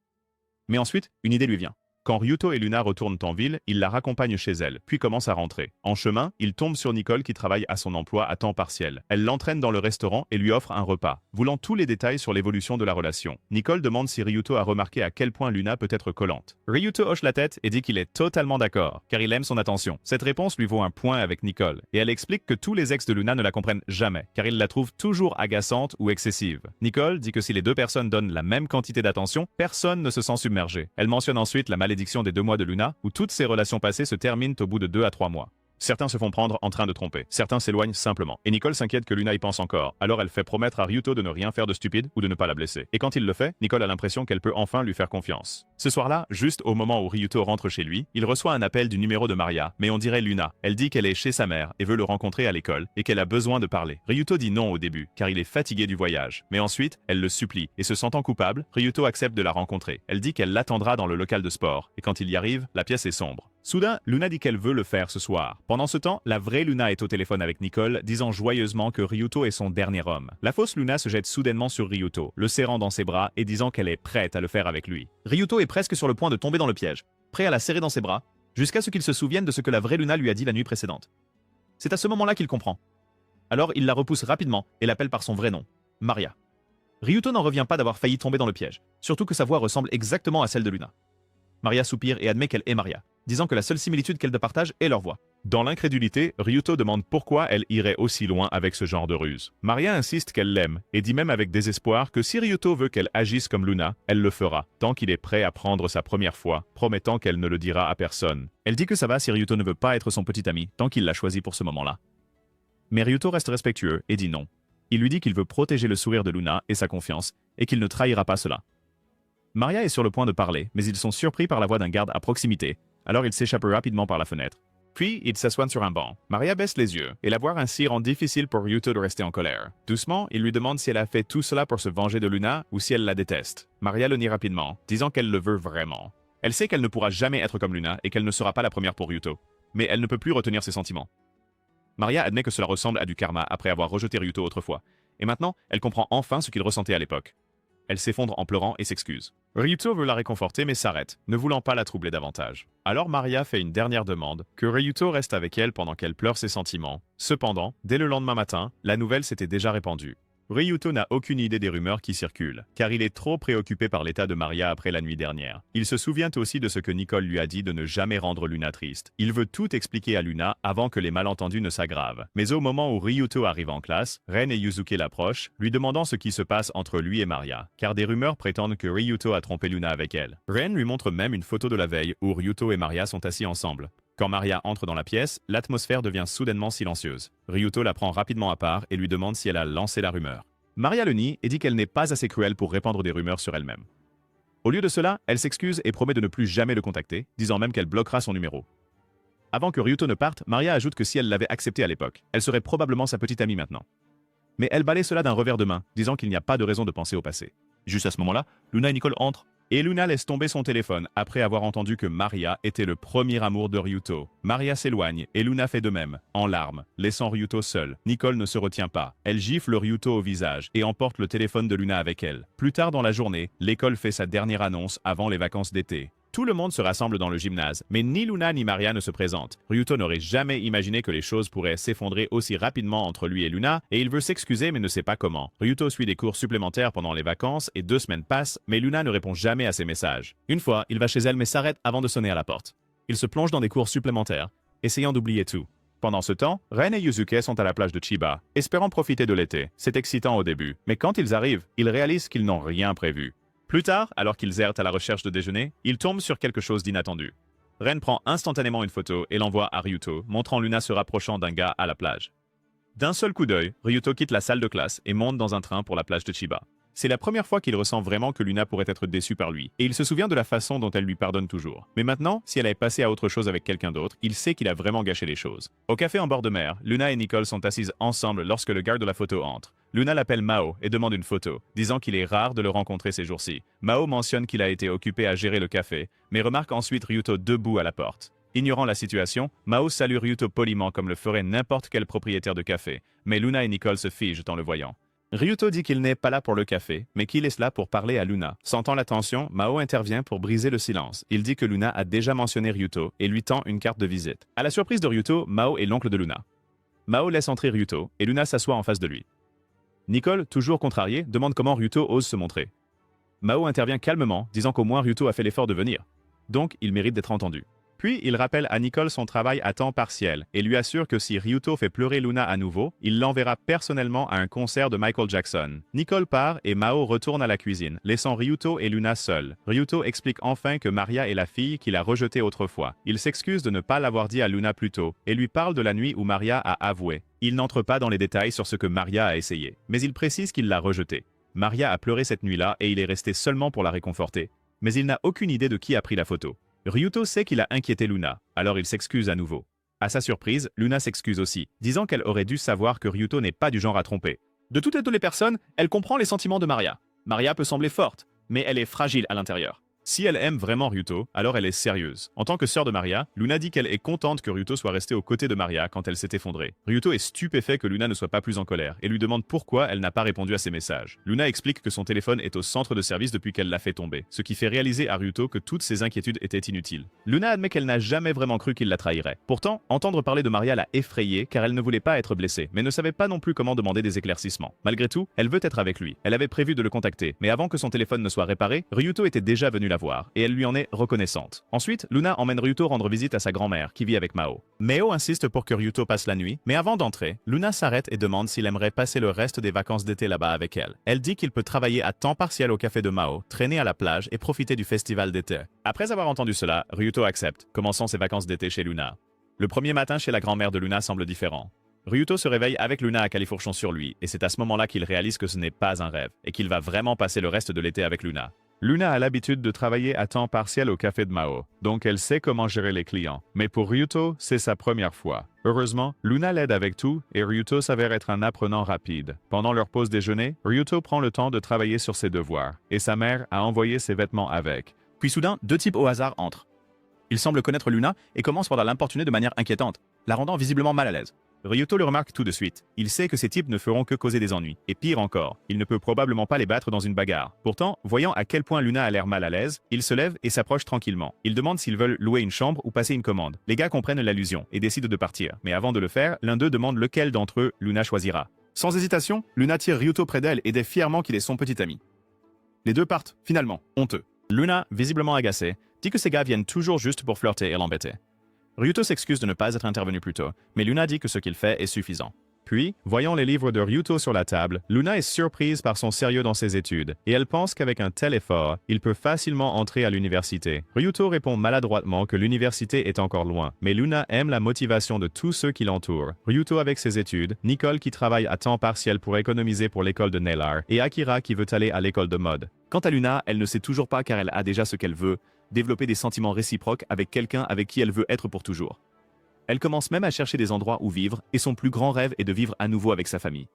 Mais ensuite, une idée lui vient. Quand Ryuto et Luna retournent en ville, il la raccompagne chez elle, puis commence à rentrer. En chemin, il tombe sur Nicole qui travaille à son emploi à temps partiel. Elle l'entraîne dans le restaurant et lui offre un repas. Voulant tous les détails sur l'évolution de la relation, Nicole demande si Ryuto a remarqué à quel point Luna peut être collante. Ryuto hoche la tête et dit qu'il est totalement d'accord, car il aime son attention. Cette réponse lui vaut un point avec Nicole, et elle explique que tous les ex de Luna ne la comprennent jamais, car ils la trouvent toujours agaçante ou excessive. Nicole dit que si les deux personnes donnent la même quantité d'attention, personne ne se sent submergé. Elle mentionne ensuite la malédiction des 2 mois de Luna, où toutes ses relations passées se terminent au bout de 2 à 3 mois. Certains se font prendre en train de tromper, certains s'éloignent simplement. Et Nicole s'inquiète que Luna y pense encore, alors elle fait promettre à Ryuto de ne rien faire de stupide ou de ne pas la blesser. Et quand il le fait, Nicole a l'impression qu'elle peut enfin lui faire confiance. Ce soir-là, juste au moment où Ryuto rentre chez lui, il reçoit un appel du numéro de Maria, mais on dirait Luna. Elle dit qu'elle est chez sa mère et veut le rencontrer à l'école, et qu'elle a besoin de parler. Ryuto dit non au début, car il est fatigué du voyage. Mais ensuite, elle le supplie, et se sentant coupable, Ryuto accepte de la rencontrer. Elle dit qu'elle l'attendra dans le local de sport, et quand il y arrive, la pièce est sombre. Soudain, Luna dit qu'elle veut le faire ce soir. Pendant ce temps, la vraie Luna est au téléphone avec Nicole, disant joyeusement que Ryuto est son dernier homme. La fausse Luna se jette soudainement sur Ryuto, le serrant dans ses bras et disant qu'elle est prête à le faire avec lui. Ryuto est presque sur le point de tomber dans le piège, prêt à la serrer dans ses bras, jusqu'à ce qu'il se souvienne de ce que la vraie Luna lui a dit la nuit précédente. C'est à ce moment-là qu'il comprend. Alors il la repousse rapidement et l'appelle par son vrai nom, Maria. Ryuto n'en revient pas d'avoir failli tomber dans le piège, surtout que sa voix ressemble exactement à celle de Luna. Maria soupire et admet qu'elle est Maria, disant que la seule similitude qu'elles partagent est leur voix. Dans l'incrédulité, Ryuto demande pourquoi elle irait aussi loin avec ce genre de ruse. Maria insiste qu'elle l'aime et dit même avec désespoir que si Ryuto veut qu'elle agisse comme Luna, elle le fera, tant qu'il est prêt à prendre sa première fois, promettant qu'elle ne le dira à personne. Elle dit que ça va si Ryuto ne veut pas être son petit ami, tant qu'il l'a choisi pour ce moment-là. Mais Ryuto reste respectueux et dit non. Il lui dit qu'il veut protéger le sourire de Luna et sa confiance, et qu'il ne trahira pas cela. Maria est sur le point de parler, mais ils sont surpris par la voix d'un garde à proximité, alors ils s'échappent rapidement par la fenêtre. Puis, ils s'assoient sur un banc. Maria baisse les yeux, et la voir ainsi rend difficile pour Ryuto de rester en colère. Doucement, il lui demande si elle a fait tout cela pour se venger de Luna ou si elle la déteste. Maria le nie rapidement, disant qu'elle le veut vraiment. Elle sait qu'elle ne pourra jamais être comme Luna et qu'elle ne sera pas la première pour Ryuto. Mais elle ne peut plus retenir ses sentiments. Maria admet que cela ressemble à du karma après avoir rejeté Ryuto autrefois. Et maintenant, elle comprend enfin ce qu'il ressentait à l'époque. Elle s'effondre en pleurant et s'excuse. Ryuto veut la réconforter mais s'arrête, ne voulant pas la troubler davantage. Alors Maria fait une dernière demande, que Ryuto reste avec elle pendant qu'elle pleure ses sentiments. Cependant, dès le lendemain matin, la nouvelle s'était déjà répandue. Ryuto n'a aucune idée des rumeurs qui circulent, car il est trop préoccupé par l'état de Maria après la nuit dernière. Il se souvient aussi de ce que Nicole lui a dit de ne jamais rendre Luna triste. Il veut tout expliquer à Luna avant que les malentendus ne s'aggravent. Mais au moment où Ryuto arrive en classe, Ren et Yusuke l'approchent, lui demandant ce qui se passe entre lui et Maria, car des rumeurs prétendent que Ryuto a trompé Luna avec elle. Ren lui montre même une photo de la veille où Ryuto et Maria sont assis ensemble. Quand Maria entre dans la pièce, l'atmosphère devient soudainement silencieuse. Ryuto la prend rapidement à part et lui demande si elle a lancé la rumeur. Maria le nie et dit qu'elle n'est pas assez cruelle pour répandre des rumeurs sur elle-même. Au lieu de cela, elle s'excuse et promet de ne plus jamais le contacter, disant même qu'elle bloquera son numéro. Avant que Ryuto ne parte, Maria ajoute que si elle l'avait accepté à l'époque, elle serait probablement sa petite amie maintenant. Mais elle balaye cela d'un revers de main, disant qu'il n'y a pas de raison de penser au passé. Juste à ce moment-là, Luna et Nicole entrent. Et Luna laisse tomber son téléphone après avoir entendu que Maria était le premier amour de Ryuto. Maria s'éloigne et Luna fait de même, en larmes, laissant Ryuto seul. Nicole ne se retient pas. Elle gifle Ryuto au visage et emporte le téléphone de Luna avec elle. Plus tard dans la journée, l'école fait sa dernière annonce avant les vacances d'été. Tout le monde se rassemble dans le gymnase, mais ni Luna ni Maria ne se présentent. Ryuto n'aurait jamais imaginé que les choses pourraient s'effondrer aussi rapidement entre lui et Luna, et il veut s'excuser mais ne sait pas comment. Ryuto suit des cours supplémentaires pendant les vacances et 2 semaines passent, mais Luna ne répond jamais à ses messages. Une fois, il va chez elle mais s'arrête avant de sonner à la porte. Il se plonge dans des cours supplémentaires, essayant d'oublier tout. Pendant ce temps, Ren et Yusuke sont à la plage de Chiba, espérant profiter de l'été. C'est excitant au début, mais quand ils arrivent, ils réalisent qu'ils n'ont rien prévu. Plus tard, alors qu'ils errent à la recherche de déjeuner, ils tombent sur quelque chose d'inattendu. Ren prend instantanément une photo et l'envoie à Ryuto, montrant Luna se rapprochant d'un gars à la plage. D'un seul coup d'œil, Ryuto quitte la salle de classe et monte dans un train pour la plage de Chiba. C'est la première fois qu'il ressent vraiment que Luna pourrait être déçue par lui, et il se souvient de la façon dont elle lui pardonne toujours. Mais maintenant, si elle est passée à autre chose avec quelqu'un d'autre, il sait qu'il a vraiment gâché les choses. Au café en bord de mer, Luna et Nicole sont assises ensemble lorsque le gars de la photo entre. Luna l'appelle Mao et demande une photo, disant qu'il est rare de le rencontrer ces jours-ci. Mao mentionne qu'il a été occupé à gérer le café, mais remarque ensuite Ryuto debout à la porte. Ignorant la situation, Mao salue Ryuto poliment comme le ferait n'importe quel propriétaire de café, mais Luna et Nicole se figent en le voyant. Ryuto dit qu'il n'est pas là pour le café, mais qu'il est là pour parler à Luna. Sentant la tension, Mao intervient pour briser le silence. Il dit que Luna a déjà mentionné Ryuto et lui tend une carte de visite. À la surprise de Ryuto, Mao est l'oncle de Luna. Mao laisse entrer Ryuto et Luna s'assoit en face de lui. Nicole, toujours contrariée, demande comment Ryuto ose se montrer. Mao intervient calmement, disant qu'au moins Ryuto a fait l'effort de venir. Donc, il mérite d'être entendu. Puis, il rappelle à Nicole son travail à temps partiel et lui assure que si Ryuto fait pleurer Luna à nouveau, il l'enverra personnellement à un concert de Michael Jackson. Nicole part et Mao retourne à la cuisine, laissant Ryuto et Luna seuls. Ryuto explique enfin que Maria est la fille qu'il a rejetée autrefois. Il s'excuse de ne pas l'avoir dit à Luna plus tôt et lui parle de la nuit où Maria a avoué. Il n'entre pas dans les détails sur ce que Maria a essayé, mais il précise qu'il l'a rejetée. Maria a pleuré cette nuit-là et il est resté seulement pour la réconforter. Mais il n'a aucune idée de qui a pris la photo. Ryuto sait qu'il a inquiété Luna, alors il s'excuse à nouveau. À sa surprise, Luna s'excuse aussi, disant qu'elle aurait dû savoir que Ryuto n'est pas du genre à tromper. De toutes les personnes, elle comprend les sentiments de Maria. Maria peut sembler forte, mais elle est fragile à l'intérieur. Si elle aime vraiment Ryuto, alors elle est sérieuse. En tant que sœur de Maria, Luna dit qu'elle est contente que Ryuto soit resté aux côtés de Maria quand elle s'est effondrée. Ryuto est stupéfait que Luna ne soit pas plus en colère et lui demande pourquoi elle n'a pas répondu à ses messages. Luna explique que son téléphone est au centre de service depuis qu'elle l'a fait tomber, ce qui fait réaliser à Ryuto que toutes ses inquiétudes étaient inutiles. Luna admet qu'elle n'a jamais vraiment cru qu'il la trahirait. Pourtant, entendre parler de Maria l'a effrayée car elle ne voulait pas être blessée, mais ne savait pas non plus comment demander des éclaircissements. Malgré tout, elle veut être avec lui. Elle avait prévu de le contacter, mais avant que son téléphone ne soit réparé, Ryuto était déjà venu la voir et elle lui en est reconnaissante. Ensuite, Luna emmène Ryuto rendre visite à sa grand-mère qui vit avec Mao. Meo insiste pour que Ryuto passe la nuit, mais avant d'entrer, Luna s'arrête et demande s'il aimerait passer le reste des vacances d'été là-bas avec elle. Elle dit qu'il peut travailler à temps partiel au café de Mao, traîner à la plage et profiter du festival d'été. Après avoir entendu cela, Ryuto accepte, commençant ses vacances d'été chez Luna. Le premier matin chez la grand-mère de Luna semble différent. Ryuto se réveille avec Luna à califourchon sur lui, et c'est à ce moment-là qu'il réalise que ce n'est pas un rêve, et qu'il va vraiment passer le reste de l'été avec Luna. Luna a l'habitude de travailler à temps partiel au café de Mao, donc elle sait comment gérer les clients. Mais pour Ryuto, c'est sa première fois. Heureusement, Luna l'aide avec tout et Ryuto s'avère être un apprenant rapide. Pendant leur pause déjeuner, Ryuto prend le temps de travailler sur ses devoirs, et sa mère a envoyé ses vêtements avec. Puis soudain, deux types au hasard entrent. Ils semblent connaître Luna et commencent par l'importuner de manière inquiétante, la rendant visiblement mal à l'aise. Ryuto le remarque tout de suite. Il sait que ces types ne feront que causer des ennuis. Et pire encore, il ne peut probablement pas les battre dans une bagarre. Pourtant, voyant à quel point Luna a l'air mal à l'aise, il se lève et s'approche tranquillement. Il demande s'ils veulent louer une chambre ou passer une commande. Les gars comprennent l'allusion et décident de partir. Mais avant de le faire, l'un d'eux demande lequel d'entre eux Luna choisira. Sans hésitation, Luna tire Ryuto près d'elle et dit fièrement qu'il est son petit ami. Les deux partent, finalement, honteux. Luna, visiblement agacée, dit que ces gars viennent toujours juste pour flirter et l'embêter. Ryuto s'excuse de ne pas être intervenu plus tôt, mais Luna dit que ce qu'il fait est suffisant. Puis, voyant les livres de Ryuto sur la table, Luna est surprise par son sérieux dans ses études, et elle pense qu'avec un tel effort, il peut facilement entrer à l'université. Ryuto répond maladroitement que l'université est encore loin, mais Luna aime la motivation de tous ceux qui l'entourent. Ryuto avec ses études, Nicole qui travaille à temps partiel pour économiser pour l'école de nail art, et Akira qui veut aller à l'école de mode. Quant à Luna, elle ne sait toujours pas car elle a déjà ce qu'elle veut, développer des sentiments réciproques avec quelqu'un avec qui elle veut être pour toujours. Elle commence même à chercher des endroits où vivre, et son plus grand rêve est de vivre à nouveau avec sa famille.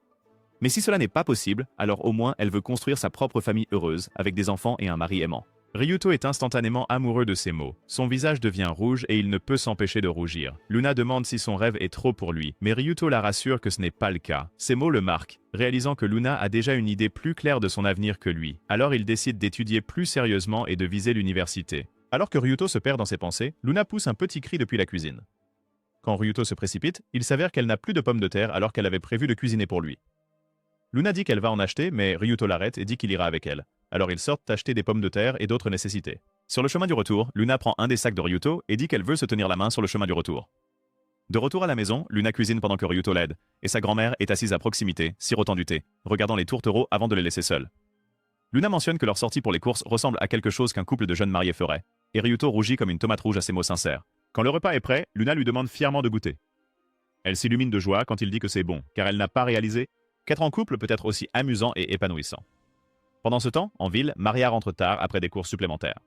Mais si cela n'est pas possible, alors au moins elle veut construire sa propre famille heureuse, avec des enfants et un mari aimant. Ryuto est instantanément amoureux de ces mots. Son visage devient rouge et il ne peut s'empêcher de rougir. Luna demande si son rêve est trop pour lui, mais Ryuto la rassure que ce n'est pas le cas. Ces mots le marquent, réalisant que Luna a déjà une idée plus claire de son avenir que lui. Alors il décide d'étudier plus sérieusement et de viser l'université. Alors que Ryuto se perd dans ses pensées, Luna pousse un petit cri depuis la cuisine. Quand Ryuto se précipite, il s'avère qu'elle n'a plus de pommes de terre alors qu'elle avait prévu de cuisiner pour lui. Luna dit qu'elle va en acheter, mais Ryuto l'arrête et dit qu'il ira avec elle. Alors ils sortent acheter des pommes de terre et d'autres nécessités. Sur le chemin du retour, Luna prend un des sacs de Ryuto et dit qu'elle veut se tenir la main sur le chemin du retour. De retour à la maison, Luna cuisine pendant que Ryuto l'aide, et sa grand-mère est assise à proximité, sirotant du thé, regardant les tourtereaux avant de les laisser seuls. Luna mentionne que leur sortie pour les courses ressemble à quelque chose qu'un couple de jeunes mariés ferait, et Ryuto rougit comme une tomate rouge à ces mots sincères. Quand le repas est prêt, Luna lui demande fièrement de goûter. Elle s'illumine de joie quand il dit que c'est bon, car elle n'a pas réalisé qu'être en couple peut être aussi amusant et épanouissant. Pendant ce temps, en ville, Maria rentre tard après des cours supplémentaires.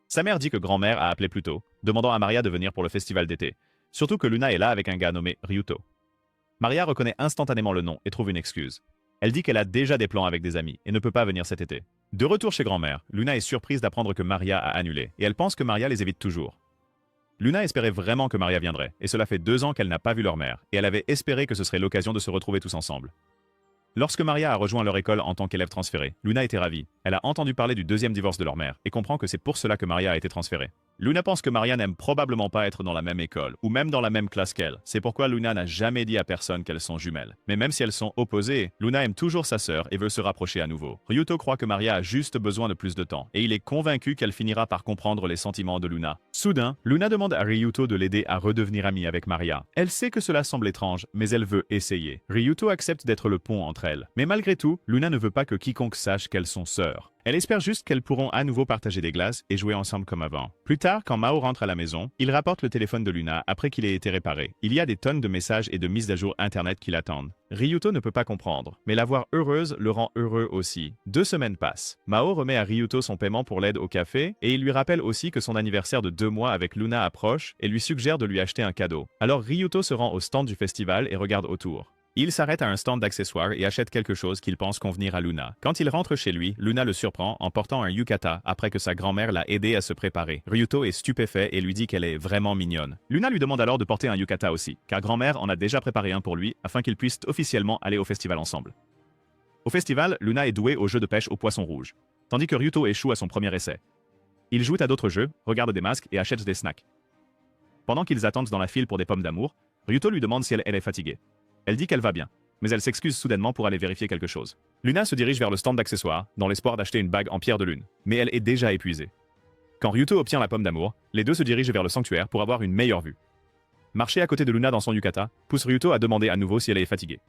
Sa mère dit que grand-mère a appelé plus tôt, demandant à Maria de venir pour le festival d'été, surtout que Luna est là avec un gars nommé Ryuto. Maria reconnaît instantanément le nom et trouve une excuse. Elle dit qu'elle a déjà des plans avec des amis et ne peut pas venir cet été. De retour chez grand-mère, Luna est surprise d'apprendre que Maria a annulé, et elle pense que Maria les évite toujours. Luna espérait vraiment que Maria viendrait, et cela fait 2 ans qu'elle n'a pas vu leur mère, et elle avait espéré que ce serait l'occasion de se retrouver tous ensemble. Lorsque Maria a rejoint leur école en tant qu'élève transférée, Luna était ravie. Elle a entendu parler du 2e divorce de leur mère, et comprend que c'est pour cela que Maria a été transférée. Luna pense que Maria n'aime probablement pas être dans la même école, ou même dans la même classe qu'elle. C'est pourquoi Luna n'a jamais dit à personne qu'elles sont jumelles. Mais même si elles sont opposées, Luna aime toujours sa sœur et veut se rapprocher à nouveau. Ryuto croit que Maria a juste besoin de plus de temps, et il est convaincu qu'elle finira par comprendre les sentiments de Luna. Soudain, Luna demande à Ryuto de l'aider à redevenir amie avec Maria. Elle sait que cela semble étrange, mais elle veut essayer. Ryuto accepte d'être le pont entre elles. Mais malgré tout, Luna ne veut pas que quiconque sache qu'elles sont sœurs. Elle espère juste qu'elles pourront à nouveau partager des glaces et jouer ensemble comme avant. Plus tard, quand Mao rentre à la maison, il rapporte le téléphone de Luna après qu'il ait été réparé. Il y a des tonnes de messages et de mises à jour internet qui l'attendent. Ryuto ne peut pas comprendre, mais la voir heureuse le rend heureux aussi. 2 semaines passent. Mao remet à Ryuto son paiement pour l'aide au café et il lui rappelle aussi que son anniversaire de 2 mois avec Luna approche et lui suggère de lui acheter un cadeau. Alors Ryuto se rend au stand du festival et regarde autour. Il s'arrête à un stand d'accessoires et achète quelque chose qu'il pense convenir à Luna. Quand il rentre chez lui, Luna le surprend en portant un yukata après que sa grand-mère l'a aidé à se préparer. Ryuto est stupéfait et lui dit qu'elle est vraiment mignonne. Luna lui demande alors de porter un yukata aussi, car grand-mère en a déjà préparé un pour lui afin qu'ils puissent officiellement aller au festival ensemble. Au festival, Luna est douée au jeu de pêche au poisson rouge, tandis que Ryuto échoue à son premier essai. Il joue à d'autres jeux, regarde des masques et achète des snacks. Pendant qu'ils attendent dans la file pour des pommes d'amour, Ryuto lui demande si elle est fatiguée. Elle dit qu'elle va bien, mais elle s'excuse soudainement pour aller vérifier quelque chose. Luna se dirige vers le stand d'accessoires, dans l'espoir d'acheter une bague en pierre de lune, mais elle est déjà épuisée. Quand Ryuto obtient la pomme d'amour, les deux se dirigent vers le sanctuaire pour avoir une meilleure vue. Marcher à côté de Luna dans son yukata pousse Ryuto à demander à nouveau si elle est fatiguée.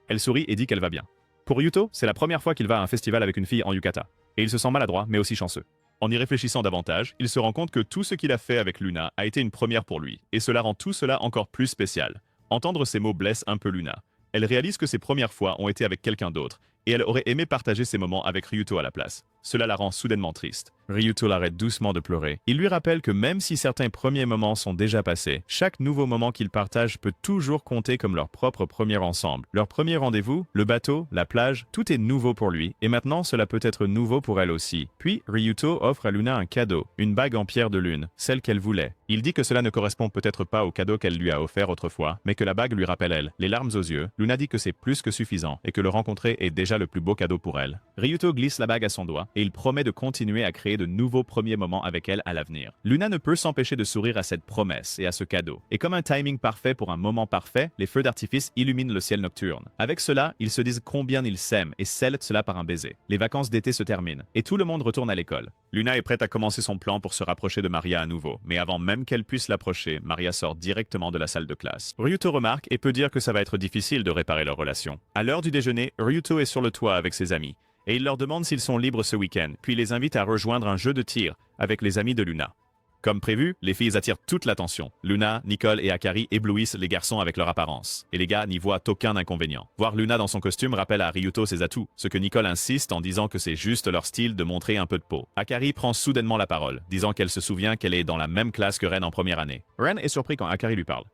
Elle sourit et dit qu'elle va bien. Pour Ryuto, c'est la première fois qu'il va à un festival avec une fille en yukata, et il se sent maladroit mais aussi chanceux. En y réfléchissant davantage, il se rend compte que tout ce qu'il a fait avec Luna a été une première pour lui, et cela rend tout cela encore plus spécial. Entendre ces mots blesse un peu Luna. Elle réalise que ses premières fois ont été avec quelqu'un d'autre, et elle aurait aimé partager ces moments avec Ryuto à la place. Cela la rend soudainement triste. Ryuto l'arrête doucement de pleurer. Il lui rappelle que même si certains premiers moments sont déjà passés, chaque nouveau moment qu'ils partagent peut toujours compter comme leur propre premier ensemble. Leur premier rendez-vous, le bateau, la plage, tout est nouveau pour lui, et maintenant cela peut être nouveau pour elle aussi. Puis Ryuto offre à Luna un cadeau, une bague en pierre de lune, celle qu'elle voulait. Il dit que cela ne correspond peut-être pas au cadeau qu'elle lui a offert autrefois, mais que la bague lui rappelle elle. Les larmes aux yeux, Luna dit que c'est plus que suffisant, et que le rencontrer est déjà le plus beau cadeau pour elle. Ryuto glisse la bague à son doigt, et il promet de continuer à créer de nouveaux premiers moments avec elle à l'avenir. Luna ne peut s'empêcher de sourire à cette promesse et à ce cadeau. Et comme un timing parfait pour un moment parfait, les feux d'artifice illuminent le ciel nocturne. Avec cela, ils se disent combien ils s'aiment et scellent cela par un baiser. Les vacances d'été se terminent, et tout le monde retourne à l'école. Luna est prête à commencer son plan pour se rapprocher de Maria à nouveau, mais avant même qu'elle puisse l'approcher, Maria sort directement de la salle de classe. Ryuto remarque et peut dire que ça va être difficile de réparer leur relation. À l'heure du déjeuner, Ryuto est sur le toit avec ses amis, et il leur demande s'ils sont libres ce week-end, puis les invite à rejoindre un jeu de tir avec les amis de Luna. Comme prévu, les filles attirent toute l'attention. Luna, Nicole et Akari éblouissent les garçons avec leur apparence, et les gars n'y voient aucun inconvénient. Voir Luna dans son costume rappelle à Ryuto ses atouts, ce que Nicole insiste en disant que c'est juste leur style de montrer un peu de peau. Akari prend soudainement la parole, disant qu'elle se souvient qu'elle est dans la même classe que Ren en première année. Ren est surpris quand Akari lui parle.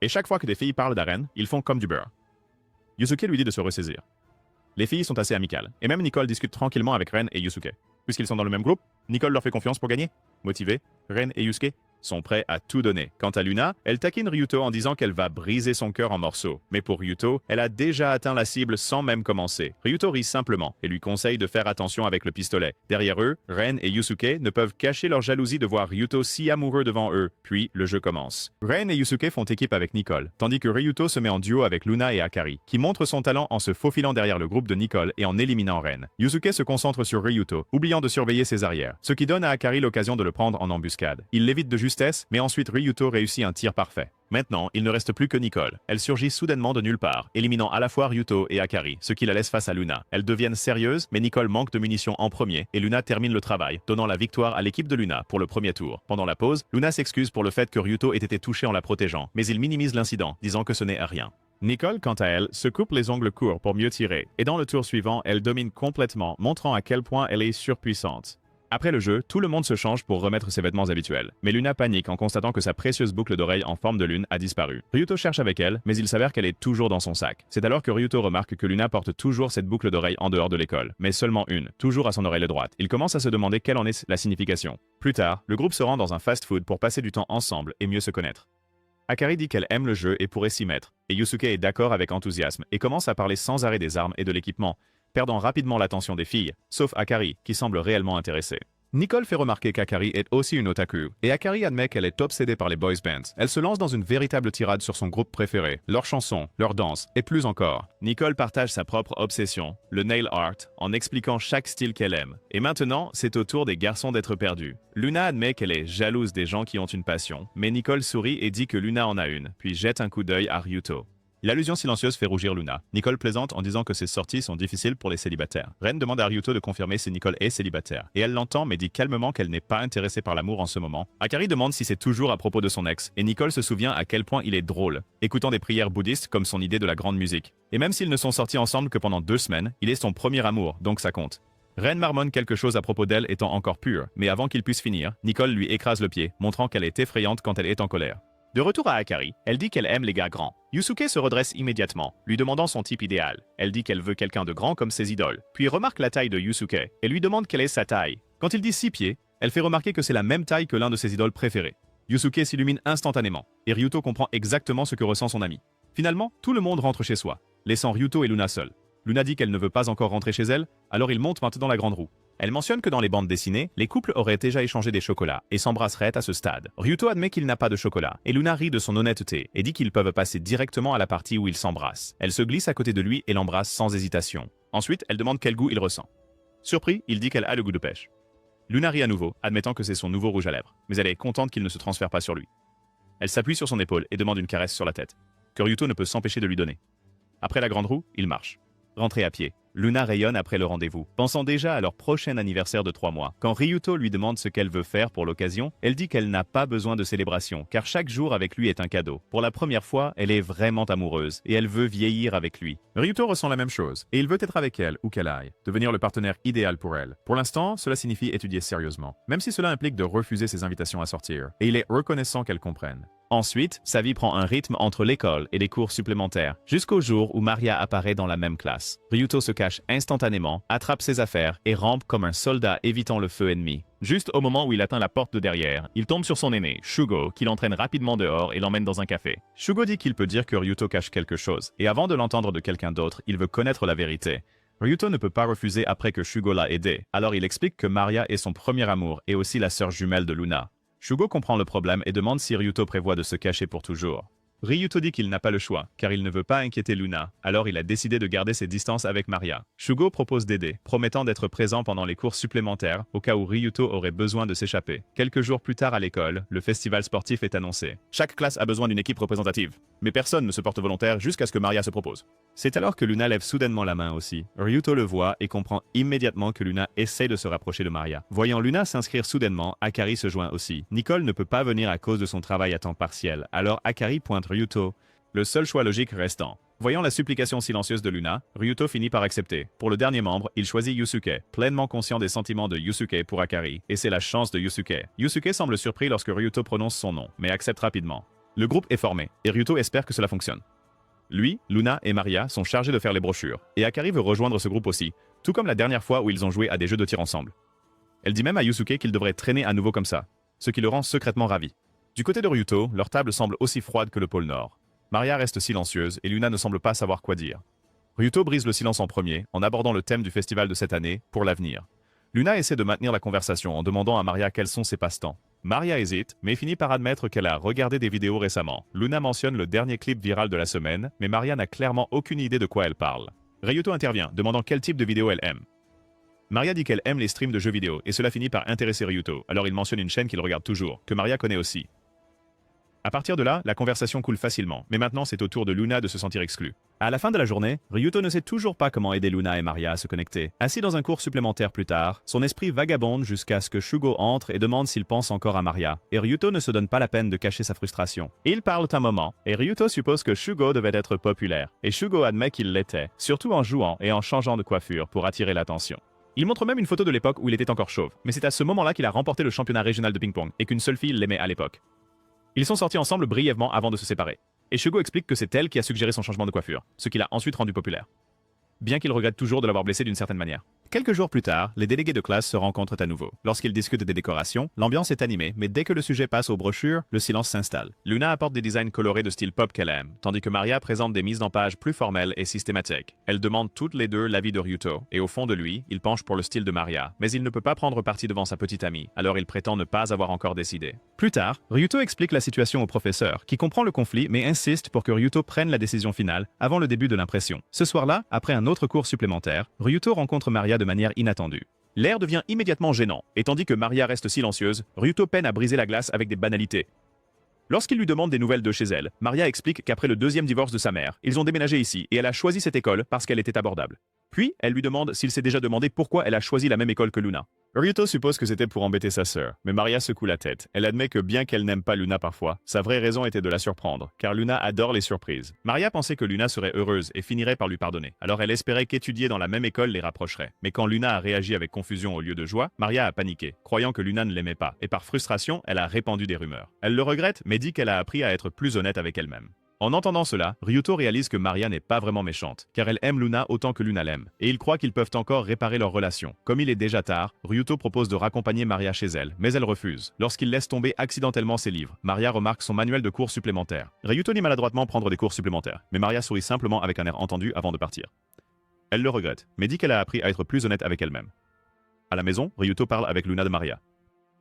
Et chaque fois que des filles parlent d'Aren, ils font comme du beurre. Yusuke lui dit de se ressaisir. Les filles sont assez amicales, et même Nicole discute tranquillement avec Ren et Yusuke. Puisqu'ils sont dans le même groupe, Nicole leur fait confiance pour gagner. Motivés, Ren et Yusuke sont prêts à tout donner. Quant à Luna, elle taquine Ryuto en disant qu'elle va briser son cœur en morceaux. Mais pour Ryuto, elle a déjà atteint la cible sans même commencer. Ryuto rit simplement et lui conseille de faire attention avec le pistolet. Derrière eux, Ren et Yusuke ne peuvent cacher leur jalousie de voir Ryuto si amoureux devant eux. Puis, le jeu commence. Ren et Yusuke font équipe avec Nicole, tandis que Ryuto se met en duo avec Luna et Akari, qui montrent son talent en se faufilant derrière le groupe de Nicole et en éliminant Ren. Yusuke se concentre sur Ryuto, oubliant de surveiller ses arrières, ce qui donne à Akari l'occasion de le prendre en embuscade. Il l'évite de justesse, mais ensuite Ryuto réussit un tir parfait. Maintenant, il ne reste plus que Nicole. Elle surgit soudainement de nulle part, éliminant à la fois Ryuto et Akari, ce qui la laisse face à Luna. Elles deviennent sérieuses, mais Nicole manque de munitions en premier, et Luna termine le travail, donnant la victoire à l'équipe de Luna pour le premier tour. Pendant la pause, Luna s'excuse pour le fait que Ryuto ait été touché en la protégeant, mais il minimise l'incident, disant que ce n'est rien. Nicole, quant à elle, se coupe les ongles courts pour mieux tirer, et dans le tour suivant, elle domine complètement, montrant à quel point elle est surpuissante. Après le jeu, tout le monde se change pour remettre ses vêtements habituels. Mais Luna panique en constatant que sa précieuse boucle d'oreille en forme de lune a disparu. Ryuto cherche avec elle, mais il s'avère qu'elle est toujours dans son sac. C'est alors que Ryuto remarque que Luna porte toujours cette boucle d'oreille en dehors de l'école, mais seulement une, toujours à son oreille droite. Il commence à se demander quelle en est la signification. Plus tard, le groupe se rend dans un fast-food pour passer du temps ensemble et mieux se connaître. Akari dit qu'elle aime le jeu et pourrait s'y mettre, et Yusuke est d'accord avec enthousiasme et commence à parler sans arrêt des armes et de l'équipement, perdant rapidement l'attention des filles, sauf Akari, qui semble réellement intéressée. Nicole fait remarquer qu'Akari est aussi une otaku, et Akari admet qu'elle est obsédée par les boys bands. Elle se lance dans une véritable tirade sur son groupe préféré, leurs chansons, leurs danses, et plus encore. Nicole partage sa propre obsession, le nail art, en expliquant chaque style qu'elle aime. Et maintenant, c'est au tour des garçons d'être perdus. Luna admet qu'elle est jalouse des gens qui ont une passion, mais Nicole sourit et dit que Luna en a une, puis jette un coup d'œil à Ryuto. L'allusion silencieuse fait rougir Luna. Nicole plaisante en disant que ces sorties sont difficiles pour les célibataires. Ren demande à Ryuto de confirmer si Nicole est célibataire. Et elle l'entend mais dit calmement qu'elle n'est pas intéressée par l'amour en ce moment. Akari demande si c'est toujours à propos de son ex. Et Nicole se souvient à quel point il est drôle, écoutant des prières bouddhistes comme son idée de la grande musique. Et même s'ils ne sont sortis ensemble que pendant 2 semaines, il est son premier amour, donc ça compte. Ren marmonne quelque chose à propos d'elle étant encore pure, mais avant qu'il puisse finir, Nicole lui écrase le pied, montrant qu'elle est effrayante quand elle est en colère. De retour à Akari, elle dit qu'elle aime les gars grands. Yusuke se redresse immédiatement, lui demandant son type idéal. Elle dit qu'elle veut quelqu'un de grand comme ses idoles, puis remarque la taille de Yusuke et lui demande quelle est sa taille. Quand il dit 6 pieds, elle fait remarquer que c'est la même taille que l'un de ses idoles préférés. Yusuke s'illumine instantanément, et Ryuto comprend exactement ce que ressent son ami. Finalement, tout le monde rentre chez soi, laissant Ryuto et Luna seuls. Luna dit qu'elle ne veut pas encore rentrer chez elle, alors ils montent maintenant la grande roue. Elle mentionne que dans les bandes dessinées, les couples auraient déjà échangé des chocolats et s'embrasseraient à ce stade. Ryuto admet qu'il n'a pas de chocolat, et Luna rit de son honnêteté et dit qu'ils peuvent passer directement à la partie où ils s'embrassent. Elle se glisse à côté de lui et l'embrasse sans hésitation. Ensuite, elle demande quel goût il ressent. Surpris, il dit qu'elle a le goût de pêche. Luna rit à nouveau, admettant que c'est son nouveau rouge à lèvres, mais elle est contente qu'il ne se transfère pas sur lui. Elle s'appuie sur son épaule et demande une caresse sur la tête, que Ryuto ne peut s'empêcher de lui donner. Après la grande roue, ils marchent. Rentrés à pied, Luna rayonne après le rendez-vous, pensant déjà à leur prochain anniversaire de 3 mois. Quand Ryuto lui demande ce qu'elle veut faire pour l'occasion, elle dit qu'elle n'a pas besoin de célébration, car chaque jour avec lui est un cadeau. Pour la première fois, elle est vraiment amoureuse, et elle veut vieillir avec lui. Ryuto ressent la même chose, et il veut être avec elle où qu'elle aille, devenir le partenaire idéal pour elle. Pour l'instant, cela signifie étudier sérieusement, même si cela implique de refuser ses invitations à sortir, et il est reconnaissant qu'elle comprenne. Ensuite, sa vie prend un rythme entre l'école et des cours supplémentaires, jusqu'au jour où Maria apparaît dans la même classe. Ryuto se cache instantanément, attrape ses affaires et rampe comme un soldat évitant le feu ennemi. Juste au moment où il atteint la porte de derrière, il tombe sur son aîné, Shugo, qui l'entraîne rapidement dehors et l'emmène dans un café. Shugo dit qu'il peut dire que Ryuto cache quelque chose, et avant de l'entendre de quelqu'un d'autre, il veut connaître la vérité. Ryuto ne peut pas refuser après que Shugo l'a aidé, alors il explique que Maria est son premier amour et aussi la sœur jumelle de Luna. Shugo comprend le problème et demande si Ryuto prévoit de se cacher pour toujours. Ryuto dit qu'il n'a pas le choix, car il ne veut pas inquiéter Luna, alors il a décidé de garder ses distances avec Maria. Shugo propose d'aider, promettant d'être présent pendant les cours supplémentaires, au cas où Ryuto aurait besoin de s'échapper. Quelques jours plus tard à l'école, le festival sportif est annoncé. Chaque classe a besoin d'une équipe représentative, mais personne ne se porte volontaire jusqu'à ce que Maria se propose. C'est alors que Luna lève soudainement la main aussi. Ryuto le voit et comprend immédiatement que Luna essaie de se rapprocher de Maria. Voyant Luna s'inscrire soudainement, Akari se joint aussi. Nicole ne peut pas venir à cause de son travail à temps partiel, alors Akari pointe Ryuto, le seul choix logique restant. Voyant la supplication silencieuse de Luna, Ryuto finit par accepter. Pour le dernier membre, il choisit Yusuke, pleinement conscient des sentiments de Yusuke pour Akari, et c'est la chance de Yusuke. Yusuke semble surpris lorsque Ryuto prononce son nom, mais accepte rapidement. Le groupe est formé, et Ryuto espère que cela fonctionne. Lui, Luna et Maria sont chargés de faire les brochures, et Akari veut rejoindre ce groupe aussi, tout comme la dernière fois où ils ont joué à des jeux de tir ensemble. Elle dit même à Yusuke qu'il devrait traîner à nouveau comme ça, ce qui le rend secrètement ravi. Du côté de Ryuto, leur table semble aussi froide que le pôle Nord. Maria reste silencieuse et Luna ne semble pas savoir quoi dire. Ryuto brise le silence en premier, en abordant le thème du festival de cette année, pour l'avenir. Luna essaie de maintenir la conversation en demandant à Maria quels sont ses passe-temps. Maria hésite, mais finit par admettre qu'elle a regardé des vidéos récemment. Luna mentionne le dernier clip viral de la semaine, mais Maria n'a clairement aucune idée de quoi elle parle. Ryuto intervient, demandant quel type de vidéo elle aime. Maria dit qu'elle aime les streams de jeux vidéo, et cela finit par intéresser Ryuto, alors il mentionne une chaîne qu'il regarde toujours, que Maria connaît aussi. À partir de là, la conversation coule facilement, mais maintenant c'est au tour de Luna de se sentir exclue. À la fin de la journée, Ryuto ne sait toujours pas comment aider Luna et Maria à se connecter. Assis dans un cours supplémentaire plus tard, son esprit vagabonde jusqu'à ce que Shugo entre et demande s'il pense encore à Maria, et Ryuto ne se donne pas la peine de cacher sa frustration. Ils parlent un moment, et Ryuto suppose que Shugo devait être populaire, et Shugo admet qu'il l'était, surtout en jouant et en changeant de coiffure pour attirer l'attention. Il montre même une photo de l'époque où il était encore chauve, mais c'est à ce moment-là qu'il a remporté le championnat régional de ping-pong, et qu'une seule fille l'aimait à l'époque. Ils sont sortis ensemble brièvement avant de se séparer. Et Shugo explique que c'est elle qui a suggéré son changement de coiffure, ce qui l'a ensuite rendu populaire. Bien qu'il regrette toujours de l'avoir blessé d'une certaine manière. Quelques jours plus tard, les délégués de classe se rencontrent à nouveau. Lorsqu'ils discutent des décorations, l'ambiance est animée, mais dès que le sujet passe aux brochures, le silence s'installe. Luna apporte des designs colorés de style pop qu'elle aime, tandis que Maria présente des mises en page plus formelles et systématiques. Elles demandent toutes les deux l'avis de Ryuto, et au fond de lui, il penche pour le style de Maria, mais il ne peut pas prendre parti devant sa petite amie, alors il prétend ne pas avoir encore décidé. Plus tard, Ryuto explique la situation au professeur, qui comprend le conflit mais insiste pour que Ryuto prenne la décision finale avant le début de l'impression. Ce soir-là, après un autre cours supplémentaire, Ryuto rencontre Maria de manière inattendue. L'air devient immédiatement gênant, et tandis que Maria reste silencieuse, Ryuto peine à briser la glace avec des banalités. Lorsqu'il lui demande des nouvelles de chez elle, Maria explique qu'après le deuxième divorce de sa mère, ils ont déménagé ici et elle a choisi cette école parce qu'elle était abordable. Puis, elle lui demande s'il s'est déjà demandé pourquoi elle a choisi la même école que Luna. Ryuto suppose que c'était pour embêter sa sœur, mais Maria secoue la tête. Elle admet que bien qu'elle n'aime pas Luna parfois, sa vraie raison était de la surprendre, car Luna adore les surprises. Maria pensait que Luna serait heureuse et finirait par lui pardonner. Alors elle espérait qu'étudier dans la même école les rapprocherait. Mais quand Luna a réagi avec confusion au lieu de joie, Maria a paniqué, croyant que Luna ne l'aimait pas, et par frustration, elle a répandu des rumeurs. Elle le regrette, mais dit qu'elle a appris à être plus honnête avec elle-même. En entendant cela, Ryuto réalise que Maria n'est pas vraiment méchante, car elle aime Luna autant que Luna l'aime, et il croit qu'ils peuvent encore réparer leur relation. Comme il est déjà tard, Ryuto propose de raccompagner Maria chez elle, mais elle refuse. Lorsqu'il laisse tomber accidentellement ses livres, Maria remarque son manuel de cours supplémentaires. Ryuto dit maladroitement prendre des cours supplémentaires, mais Maria sourit simplement avec un air entendu avant de partir. Elle le regrette, mais dit qu'elle a appris à être plus honnête avec elle-même. À la maison, Ryuto parle avec Luna de Maria.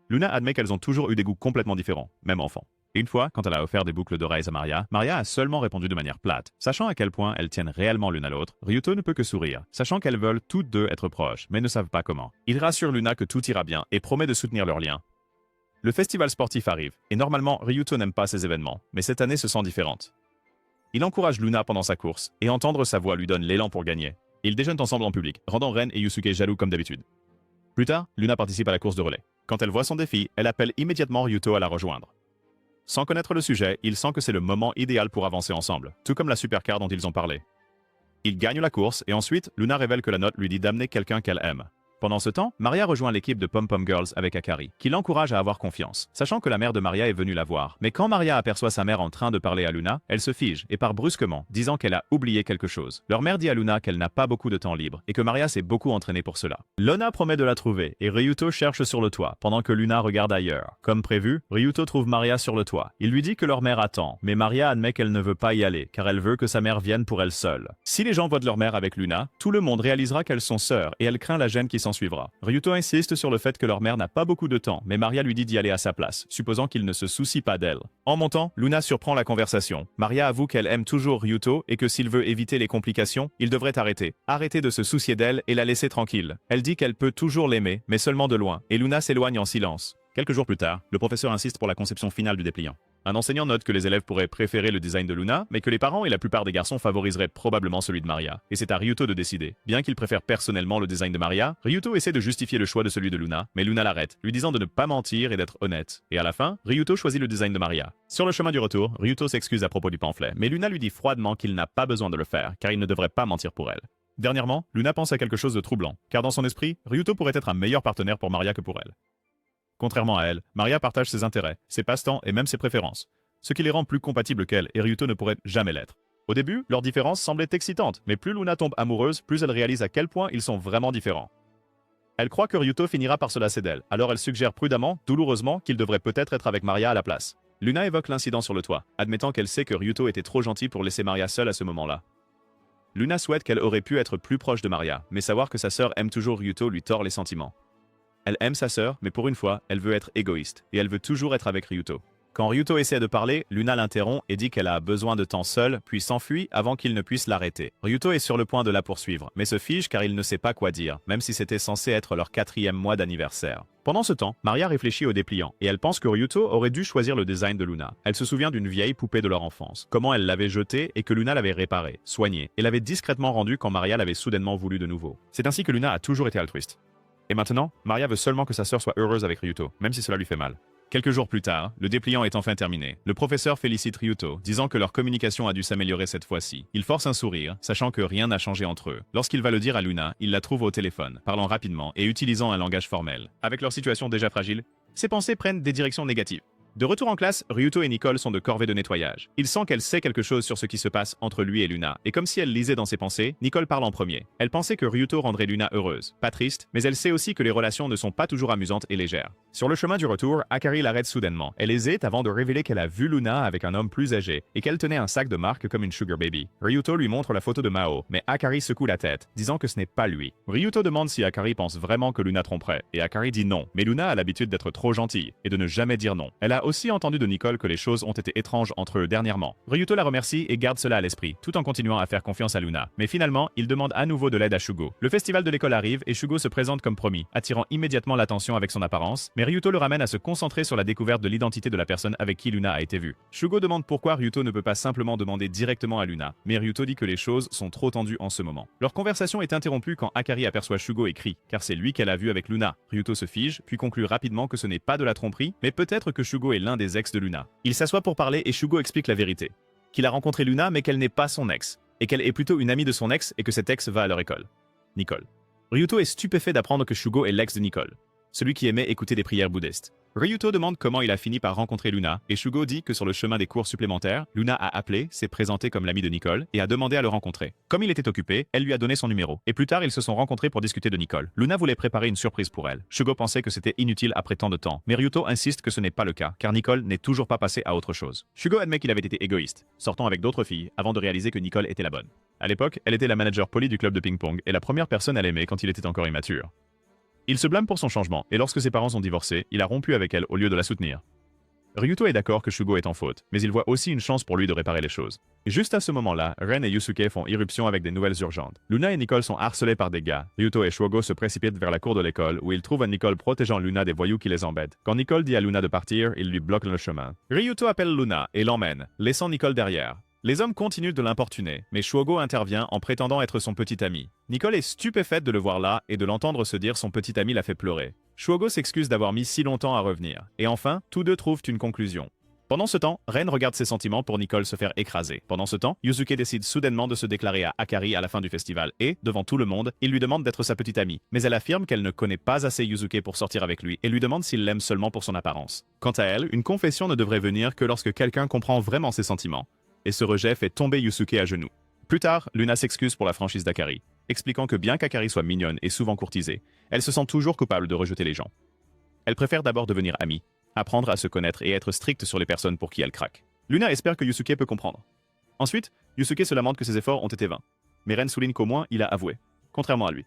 Luna admet qu'elles ont toujours eu des goûts complètement différents, même enfant. Et une fois, quand elle a offert des boucles d'oreilles à Maria, Maria a seulement répondu de manière plate. Sachant à quel point elles tiennent réellement l'une à l'autre, Ryuto ne peut que sourire, sachant qu'elles veulent toutes deux être proches, mais ne savent pas comment. Il rassure Luna que tout ira bien et promet de soutenir leur lien. Le festival sportif arrive, et normalement Ryuto n'aime pas ces événements, mais cette année se sent différente. Il encourage Luna pendant sa course, et entendre sa voix lui donne l'élan pour gagner. Ils déjeunent ensemble en public, rendant Ren et Yusuke jaloux comme d'habitude. Plus tard, Luna participe à la course de relais. Quand elle voit son défi, elle appelle immédiatement Ryuto à la rejoindre. Sans connaître le sujet, il sent que c'est le moment idéal pour avancer ensemble, tout comme la supercar dont ils ont parlé. Ils gagnent la course et ensuite, Luna révèle que la note lui dit d'amener quelqu'un qu'elle aime. Pendant ce temps, Maria rejoint l'équipe de Pom Pom Girls avec Akari, qui l'encourage à avoir confiance, sachant que la mère de Maria est venue la voir. Mais quand Maria aperçoit sa mère en train de parler à Luna, elle se fige et part brusquement, disant qu'elle a oublié quelque chose. Leur mère dit à Luna qu'elle n'a pas beaucoup de temps libre et que Maria s'est beaucoup entraînée pour cela. Luna promet de la trouver et Ryuto cherche sur le toit, pendant que Luna regarde ailleurs. Comme prévu, Ryuto trouve Maria sur le toit. Il lui dit que leur mère attend, mais Maria admet qu'elle ne veut pas y aller, car elle veut que sa mère vienne pour elle seule. Si les gens voient de leur mère avec Luna, tout le monde réalisera qu'elles sont sœurs et elle craint la gêne qui s'ensuivra. Ryuto insiste sur le fait que leur mère n'a pas beaucoup de temps, mais Maria lui dit d'y aller à sa place, supposant qu'il ne se soucie pas d'elle. En montant, Luna surprend la conversation. Maria avoue qu'elle aime toujours Ryuto et que s'il veut éviter les complications, il devrait arrêter de se soucier d'elle et la laisser tranquille. Elle dit qu'elle peut toujours l'aimer, mais seulement de loin, et Luna s'éloigne en silence. Quelques jours plus tard, le professeur insiste pour la conception finale du dépliant. Un enseignant note que les élèves pourraient préférer le design de Luna, mais que les parents et la plupart des garçons favoriseraient probablement celui de Maria. Et c'est à Ryuto de décider. Bien qu'il préfère personnellement le design de Maria, Ryuto essaie de justifier le choix de celui de Luna, mais Luna l'arrête, lui disant de ne pas mentir et d'être honnête. Et à la fin, Ryuto choisit le design de Maria. Sur le chemin du retour, Ryuto s'excuse à propos du pamphlet, mais Luna lui dit froidement qu'il n'a pas besoin de le faire, car il ne devrait pas mentir pour elle. Dernièrement, Luna pense à quelque chose de troublant, car dans son esprit, Ryuto pourrait être un meilleur partenaire pour Maria que pour elle. Contrairement à elle, Maria partage ses intérêts, ses passe-temps et même ses préférences, ce qui les rend plus compatibles qu'elle, et Ryuto ne pourrait jamais l'être. Au début, leur différence semblait excitante, mais plus Luna tombe amoureuse, plus elle réalise à quel point ils sont vraiment différents. Elle croit que Ryuto finira par se lasser d'elle, alors elle suggère prudemment, douloureusement, qu'il devrait peut-être être avec Maria à la place. Luna évoque l'incident sur le toit, admettant qu'elle sait que Ryuto était trop gentil pour laisser Maria seule à ce moment-là. Luna souhaite qu'elle aurait pu être plus proche de Maria, mais savoir que sa sœur aime toujours Ryuto lui tord les sentiments. Elle aime sa sœur, mais pour une fois, elle veut être égoïste, et elle veut toujours être avec Ryuto. Quand Ryuto essaie de parler, Luna l'interrompt et dit qu'elle a besoin de temps seule, puis s'enfuit avant qu'il ne puisse l'arrêter. Ryuto est sur le point de la poursuivre, mais se fige car il ne sait pas quoi dire, même si c'était censé être leur 4e mois d'anniversaire. Pendant ce temps, Maria réfléchit au dépliant, et elle pense que Ryuto aurait dû choisir le design de Luna. Elle se souvient d'une vieille poupée de leur enfance, comment elle l'avait jetée et que Luna l'avait réparée, soignée, et l'avait discrètement rendue quand Maria l'avait soudainement voulu de nouveau. C'est ainsi que Luna a toujours été altruiste. Et maintenant, Maria veut seulement que sa sœur soit heureuse avec Ryuto, même si cela lui fait mal. Quelques jours plus tard, le dépliant est enfin terminé. Le professeur félicite Ryuto, disant que leur communication a dû s'améliorer cette fois-ci. Il force un sourire, sachant que rien n'a changé entre eux. Lorsqu'il va le dire à Luna, il la trouve au téléphone, parlant rapidement et utilisant un langage formel. Avec leur situation déjà fragile, ses pensées prennent des directions négatives. De retour en classe, Ryuto et Nicole sont de corvée de nettoyage. Il sent qu'elle sait quelque chose sur ce qui se passe entre lui et Luna, et comme si elle lisait dans ses pensées, Nicole parle en premier. Elle pensait que Ryuto rendrait Luna heureuse, pas triste, mais elle sait aussi que les relations ne sont pas toujours amusantes et légères. Sur le chemin du retour, Akari l'arrête soudainement. Elle hésite avant de révéler qu'elle a vu Luna avec un homme plus âgé, et qu'elle tenait un sac de marque comme une sugar baby. Ryuto lui montre la photo de Mao, mais Akari secoue la tête, disant que ce n'est pas lui. Ryuto demande si Akari pense vraiment que Luna tromperait, et Akari dit non, mais Luna a l'habitude d'être trop gentille, et de ne jamais dire non. Elle a aussi entendu de Nicole que les choses ont été étranges entre eux dernièrement. Ryuto la remercie et garde cela à l'esprit, tout en continuant à faire confiance à Luna. Mais finalement, il demande à nouveau de l'aide à Shugo. Le festival de l'école arrive et Shugo se présente comme promis, attirant immédiatement l'attention avec son apparence, mais Ryuto le ramène à se concentrer sur la découverte de l'identité de la personne avec qui Luna a été vue. Shugo demande pourquoi Ryuto ne peut pas simplement demander directement à Luna, mais Ryuto dit que les choses sont trop tendues en ce moment. Leur conversation est interrompue quand Akari aperçoit Shugo et crie, car c'est lui qu'elle a vu avec Luna. Ryuto se fige, puis conclut rapidement que ce n'est pas de la tromperie, mais peut-être que Shugo est l'un des ex de Luna. Il s'assoit pour parler et Shugo explique la vérité. Qu'il a rencontré Luna mais qu'elle n'est pas son ex, et qu'elle est plutôt une amie de son ex et que cet ex va à leur école. Nicole. Ryuto est stupéfait d'apprendre que Shugo est l'ex de Nicole, celui qui aimait écouter des prières bouddhistes. Ryuto demande comment il a fini par rencontrer Luna, et Shugo dit que sur le chemin des cours supplémentaires, Luna a appelé, s'est présentée comme l'amie de Nicole, et a demandé à le rencontrer. Comme il était occupé, elle lui a donné son numéro, et plus tard ils se sont rencontrés pour discuter de Nicole. Luna voulait préparer une surprise pour elle. Shugo pensait que c'était inutile après tant de temps, mais Ryuto insiste que ce n'est pas le cas, car Nicole n'est toujours pas passée à autre chose. Shugo admet qu'il avait été égoïste, sortant avec d'autres filles, avant de réaliser que Nicole était la bonne. À l'époque, elle était la manager polie du club de ping-pong, et la première personne à l'aimer quand il était encore immature. Il se blâme pour son changement, et lorsque ses parents ont divorcé, il a rompu avec elle au lieu de la soutenir. Ryuto est d'accord que Shugo est en faute, mais il voit aussi une chance pour lui de réparer les choses. Et juste à ce moment-là, Ren et Yusuke font irruption avec des nouvelles urgentes. Luna et Nicole sont harcelés par des gars. Ryuto et Shugo se précipitent vers la cour de l'école, où ils trouvent Nicole protégeant Luna des voyous qui les embêtent. Quand Nicole dit à Luna de partir, il lui bloque le chemin. Ryuto appelle Luna et l'emmène, laissant Nicole derrière. Les hommes continuent de l'importuner, mais Shugo intervient en prétendant être son petit ami. Nicole est stupéfaite de le voir là et de l'entendre se dire son petit ami l'a fait pleurer. Shugo s'excuse d'avoir mis si longtemps à revenir. Et enfin, tous deux trouvent une conclusion. Pendant ce temps, Ren regarde ses sentiments pour Nicole se faire écraser. Pendant ce temps, Yusuke décide soudainement de se déclarer à Akari à la fin du festival et, devant tout le monde, il lui demande d'être sa petite amie. Mais elle affirme qu'elle ne connaît pas assez Yusuke pour sortir avec lui et lui demande s'il l'aime seulement pour son apparence. Quant à elle, une confession ne devrait venir que lorsque quelqu'un comprend vraiment ses sentiments. Et ce rejet fait tomber Yusuke à genoux. Plus tard, Luna s'excuse pour la franchise d'Akari, expliquant que bien qu'Akari soit mignonne et souvent courtisée, elle se sent toujours coupable de rejeter les gens. Elle préfère d'abord devenir amie, apprendre à se connaître et être stricte sur les personnes pour qui elle craque. Luna espère que Yusuke peut comprendre. Ensuite, Yusuke se lamente que ses efforts ont été vains. Mais Ren souligne qu'au moins, il a avoué, contrairement à lui.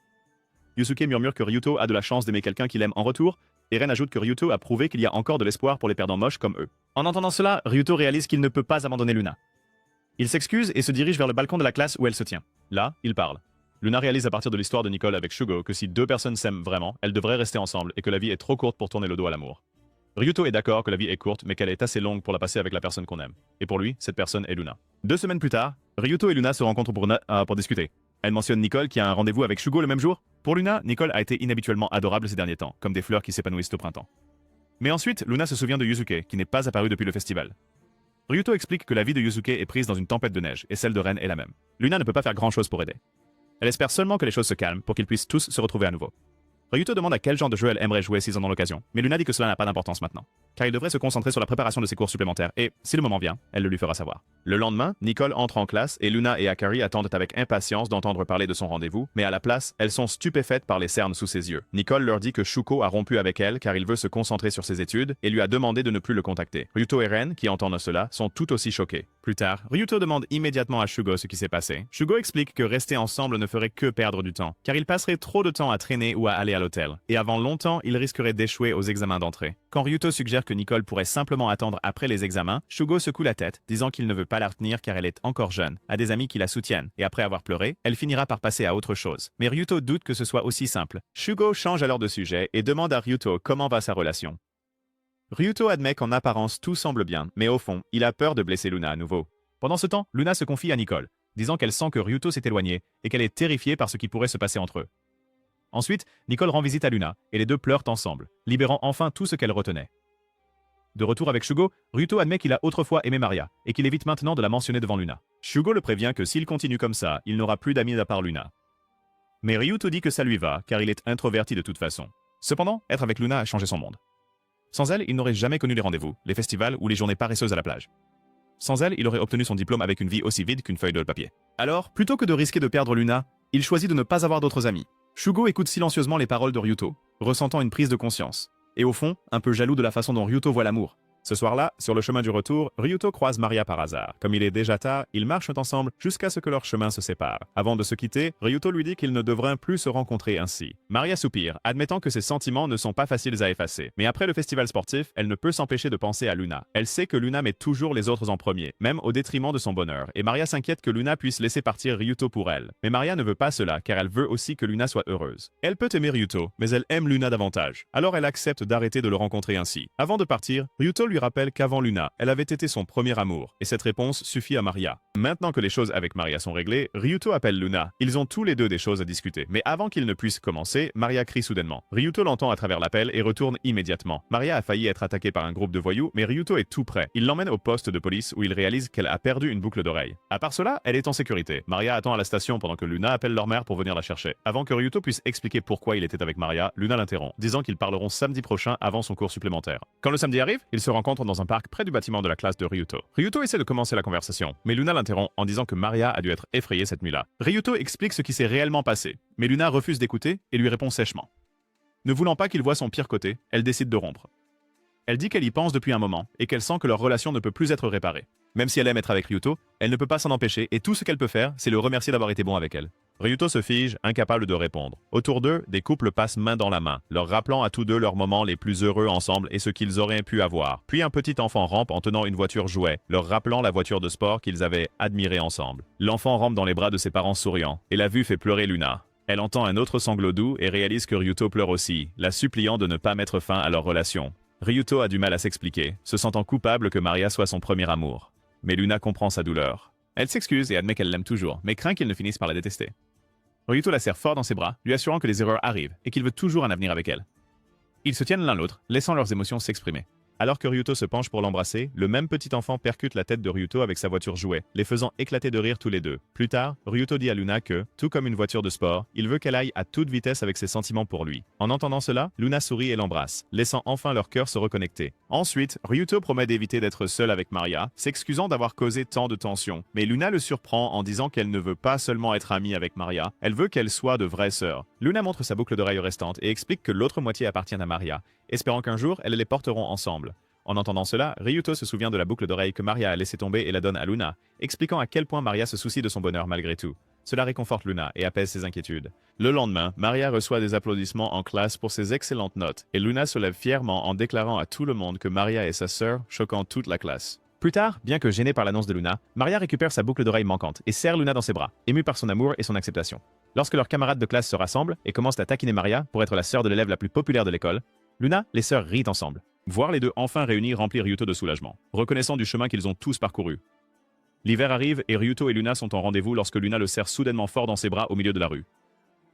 Yusuke murmure que Ryuto a de la chance d'aimer quelqu'un qu'il aime en retour, et Ren ajoute que Ryuto a prouvé qu'il y a encore de l'espoir pour les perdants moches comme eux. En entendant cela, Ryuto réalise qu'il ne peut pas abandonner Luna. Il s'excuse et se dirige vers le balcon de la classe où elle se tient. Là, il parle. Luna réalise à partir de l'histoire de Nicole avec Shugo que si deux personnes s'aiment vraiment, elles devraient rester ensemble et que la vie est trop courte pour tourner le dos à l'amour. Ryuto est d'accord que la vie est courte mais qu'elle est assez longue pour la passer avec la personne qu'on aime. Et pour lui, cette personne est Luna. 2 semaines plus tard, Ryuto et Luna se rencontrent pour discuter. Elle mentionne Nicole qui a un rendez-vous avec Shugo le même jour. Pour Luna, Nicole a été inhabituellement adorable ces derniers temps, comme des fleurs qui s'épanouissent au printemps. Mais ensuite, Luna se souvient de Yusuke, qui n'est pas apparu depuis le festival. Ryuto explique que la vie de Yusuke est prise dans une tempête de neige, et celle de Ren est la même. Luna ne peut pas faire grand-chose pour aider. Elle espère seulement que les choses se calment pour qu'ils puissent tous se retrouver à nouveau. Ryuto demande à quel genre de jeu elle aimerait jouer s'ils en ont l'occasion, mais Luna dit que cela n'a pas d'importance maintenant, car il devrait se concentrer sur la préparation de ses cours supplémentaires, et, si le moment vient, elle le lui fera savoir. Le lendemain, Nicole entre en classe et Luna et Akari attendent avec impatience d'entendre parler de son rendez-vous, mais à la place, elles sont stupéfaites par les cernes sous ses yeux. Nicole leur dit que Shuko a rompu avec elle car il veut se concentrer sur ses études et lui a demandé de ne plus le contacter. Ryuto et Ren, qui entendent cela, sont tout aussi choqués. Plus tard, Ryuto demande immédiatement à Shugo ce qui s'est passé. Shugo explique que rester ensemble ne ferait que perdre du temps, car il passerait trop de temps à traîner ou à aller à l'hôtel, et avant longtemps, il risquerait d'échouer aux examens d'entrée. Quand Ryuto suggère que Nicole pourrait simplement attendre après les examens, Shugo secoue la tête, disant qu'il ne veut pas la retenir car elle est encore jeune, a des amis qui la soutiennent, et après avoir pleuré, elle finira par passer à autre chose. Mais Ryuto doute que ce soit aussi simple. Shugo change alors de sujet et demande à Ryuto comment va sa relation. Ryuto admet qu'en apparence tout semble bien, mais au fond, il a peur de blesser Luna à nouveau. Pendant ce temps, Luna se confie à Nicole, disant qu'elle sent que Ryuto s'est éloigné et qu'elle est terrifiée par ce qui pourrait se passer entre eux. Ensuite, Nicole rend visite à Luna, et les deux pleurent ensemble, libérant enfin tout ce qu'elle retenait. De retour avec Shugo, Ryuto admet qu'il a autrefois aimé Maria, et qu'il évite maintenant de la mentionner devant Luna. Shugo le prévient que s'il continue comme ça, il n'aura plus d'amis à part Luna. Mais Ryuto dit que ça lui va, car il est introverti de toute façon. Cependant, être avec Luna a changé son monde. Sans elle, il n'aurait jamais connu les rendez-vous, les festivals ou les journées paresseuses à la plage. Sans elle, il aurait obtenu son diplôme avec une vie aussi vide qu'une feuille de papier. Alors, plutôt que de risquer de perdre Luna, il choisit de ne pas avoir d'autres amis. Shugo écoute silencieusement les paroles de Ryuto, ressentant une prise de conscience. Et au fond, un peu jaloux de la façon dont Ryuto voit l'amour. Ce soir-là, sur le chemin du retour, Ryuto croise Maria par hasard. Comme il est déjà tard, ils marchent ensemble jusqu'à ce que leurs chemins se séparent. Avant de se quitter, Ryuto lui dit qu'ils ne devraient plus se rencontrer ainsi. Maria soupire, admettant que ses sentiments ne sont pas faciles à effacer. Mais après le festival sportif, elle ne peut s'empêcher de penser à Luna. Elle sait que Luna met toujours les autres en premier, même au détriment de son bonheur, et Maria s'inquiète que Luna puisse laisser partir Ryuto pour elle. Mais Maria ne veut pas cela, car elle veut aussi que Luna soit heureuse. Elle peut aimer Ryuto, mais elle aime Luna davantage. Alors elle accepte d'arrêter de le rencontrer ainsi. Avant de partir, Ryuto lui rappelle qu'avant Luna, elle avait été son premier amour, et cette réponse suffit à Maria. Maintenant que les choses avec Maria sont réglées, Ryuto appelle Luna. Ils ont tous les deux des choses à discuter, mais avant qu'ils ne puissent commencer, Maria crie soudainement. Ryuto l'entend à travers l'appel et retourne immédiatement. Maria a failli être attaquée par un groupe de voyous, mais Ryuto est tout prêt. Il l'emmène au poste de police où il réalise qu'elle a perdu une boucle d'oreille. À part cela, elle est en sécurité. Maria attend à la station pendant que Luna appelle leur mère pour venir la chercher. Avant que Ryuto puisse expliquer pourquoi il était avec Maria, Luna l'interrompt, disant qu'ils parleront samedi prochain avant son cours supplémentaire. Quand le samedi arrive, ils se rencontrent dans un parc près du bâtiment de la classe de Ryuto. Ryuto essaie de commencer la conversation, mais Luna l'interrompt en disant que Maria a dû être effrayée cette nuit-là. Ryuto explique ce qui s'est réellement passé, mais Luna refuse d'écouter et lui répond sèchement. Ne voulant pas qu'il voie son pire côté, elle décide de rompre. Elle dit qu'elle y pense depuis un moment et qu'elle sent que leur relation ne peut plus être réparée. Même si elle aime être avec Ryuto, elle ne peut pas s'en empêcher et tout ce qu'elle peut faire, c'est le remercier d'avoir été bon avec elle. Ryuto se fige, incapable de répondre. Autour d'eux, des couples passent main dans la main, leur rappelant à tous deux leurs moments les plus heureux ensemble et ce qu'ils auraient pu avoir. Puis un petit enfant rampe en tenant une voiture jouet, leur rappelant la voiture de sport qu'ils avaient admirée ensemble. L'enfant rampe dans les bras de ses parents souriants, et la vue fait pleurer Luna. Elle entend un autre sanglot doux et réalise que Ryuto pleure aussi, la suppliant de ne pas mettre fin à leur relation. Ryuto a du mal à s'expliquer, se sentant coupable que Maria soit son premier amour. Mais Luna comprend sa douleur. Elle s'excuse et admet qu'elle l'aime toujours, mais craint qu'il ne finisse par la détester. Ryuto la serre fort dans ses bras, lui assurant que les erreurs arrivent et qu'il veut toujours un avenir avec elle. Ils se tiennent l'un l'autre, laissant leurs émotions s'exprimer. Alors que Ryuto se penche pour l'embrasser, le même petit enfant percute la tête de Ryuto avec sa voiture jouet, les faisant éclater de rire tous les deux. Plus tard, Ryuto dit à Luna que, tout comme une voiture de sport, il veut qu'elle aille à toute vitesse avec ses sentiments pour lui. En entendant cela, Luna sourit et l'embrasse, laissant enfin leur cœur se reconnecter. Ensuite, Ryuto promet d'éviter d'être seul avec Maria, s'excusant d'avoir causé tant de tensions. Mais Luna le surprend en disant qu'elle ne veut pas seulement être amie avec Maria, elle veut qu'elle soit de vraies sœurs. Luna montre sa boucle d'oreille restante et explique que l'autre moitié appartient à Maria, espérant qu'un jour, elles les porteront ensemble. En entendant cela, Ryuto se souvient de la boucle d'oreille que Maria a laissé tomber et la donne à Luna, expliquant à quel point Maria se soucie de son bonheur malgré tout. Cela réconforte Luna et apaise ses inquiétudes. Le lendemain, Maria reçoit des applaudissements en classe pour ses excellentes notes, et Luna se lève fièrement en déclarant à tout le monde que Maria est sa sœur, choquant toute la classe. Plus tard, bien que gênée par l'annonce de Luna, Maria récupère sa boucle d'oreille manquante et serre Luna dans ses bras, émue par son amour et son acceptation. Lorsque leurs camarades de classe se rassemblent et commencent à taquiner Maria pour être la sœur de l'élève la plus populaire de l'école, Luna, les sœurs rient ensemble. Voir les deux enfin réunis remplit Ryuto de soulagement, reconnaissant du chemin qu'ils ont tous parcouru. L'hiver arrive et Ryuto et Luna sont en rendez-vous lorsque Luna le serre soudainement fort dans ses bras au milieu de la rue.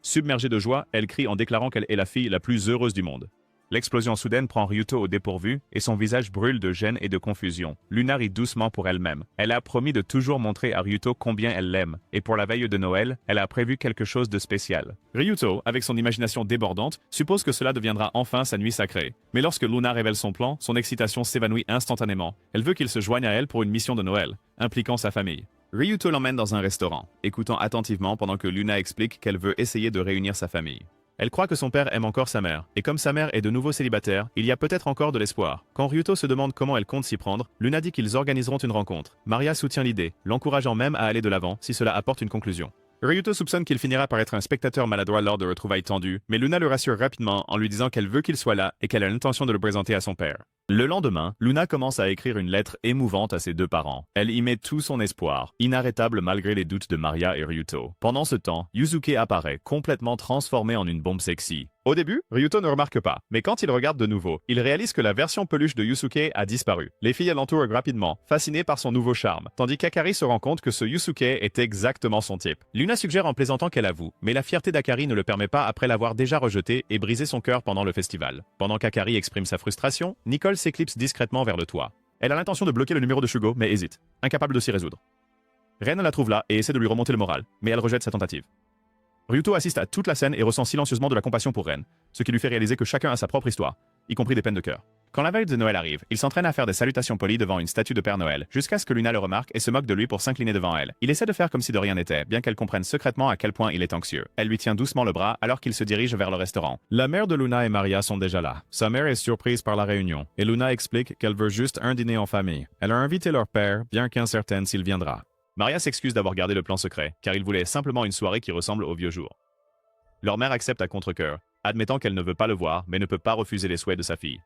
Submergée de joie, elle crie en déclarant qu'elle est la fille la plus heureuse du monde. L'explosion soudaine prend Ryuto au dépourvu et son visage brûle de gêne et de confusion. Luna rit doucement pour elle-même. Elle a promis de toujours montrer à Ryuto combien elle l'aime, et pour la veille de Noël, elle a prévu quelque chose de spécial. Ryuto, avec son imagination débordante, suppose que cela deviendra enfin sa nuit sacrée. Mais lorsque Luna révèle son plan, son excitation s'évanouit instantanément. Elle veut qu'il se joigne à elle pour une mission de Noël, impliquant sa famille. Ryuto l'emmène dans un restaurant, écoutant attentivement pendant que Luna explique qu'elle veut essayer de réunir sa famille. Elle croit que son père aime encore sa mère, et comme sa mère est de nouveau célibataire, il y a peut-être encore de l'espoir. Quand Ryuto se demande comment elle compte s'y prendre, Luna dit qu'ils organiseront une rencontre. Maria soutient l'idée, l'encourageant même à aller de l'avant si cela apporte une conclusion. Ryuto soupçonne qu'il finira par être un spectateur maladroit lors de retrouvailles tendues, mais Luna le rassure rapidement en lui disant qu'elle veut qu'il soit là et qu'elle a l'intention de le présenter à son père. Le lendemain, Luna commence à écrire une lettre émouvante à ses deux parents. Elle y met tout son espoir, inarrêtable malgré les doutes de Maria et Ryuto. Pendant ce temps, Yusuke apparaît, complètement transformé en une bombe sexy. Au début, Ryuto ne remarque pas, mais quand il regarde de nouveau, il réalise que la version peluche de Yusuke a disparu. Les filles l'entourent rapidement, fascinées par son nouveau charme, tandis qu'Akari se rend compte que ce Yusuke est exactement son type. Luna suggère en plaisantant qu'elle avoue, mais la fierté d'Akari ne le permet pas après l'avoir déjà rejeté et brisé son cœur pendant le festival. Pendant qu'Akari exprime sa frustration, Nicole s'éclipse discrètement vers le toit. Elle a l'intention de bloquer le numéro de Shugo, mais hésite, incapable de s'y résoudre. Ren la trouve là et essaie de lui remonter le moral, mais elle rejette sa tentative. Ryuto assiste à toute la scène et ressent silencieusement de la compassion pour Ren, ce qui lui fait réaliser que chacun a sa propre histoire, y compris des peines de cœur. Quand la veille de Noël arrive, il s'entraîne à faire des salutations polies devant une statue de Père Noël, jusqu'à ce que Luna le remarque et se moque de lui pour s'incliner devant elle. Il essaie de faire comme si de rien n'était, bien qu'elle comprenne secrètement à quel point il est anxieux. Elle lui tient doucement le bras alors qu'il se dirige vers le restaurant. La mère de Luna et Maria sont déjà là. Sa mère est surprise par la réunion, et Luna explique qu'elle veut juste un dîner en famille. Elle a invité leur père, bien qu'incertaine s'il viendra. Maria s'excuse d'avoir gardé le plan secret, car il voulait simplement une soirée qui ressemble au vieux jour. Leur mère accepte à contre-cœur, admettant qu'elle ne veut pas le voir, mais ne peut pas refuser les souhaits de sa fille.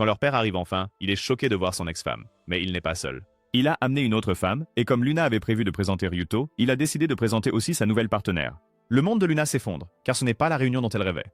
Quand leur père arrive enfin, il est choqué de voir son ex-femme, mais il n'est pas seul. Il a amené une autre femme, et comme Luna avait prévu de présenter Ryuto, il a décidé de présenter aussi sa nouvelle partenaire. Le monde de Luna s'effondre, car ce n'est pas la réunion dont elle rêvait.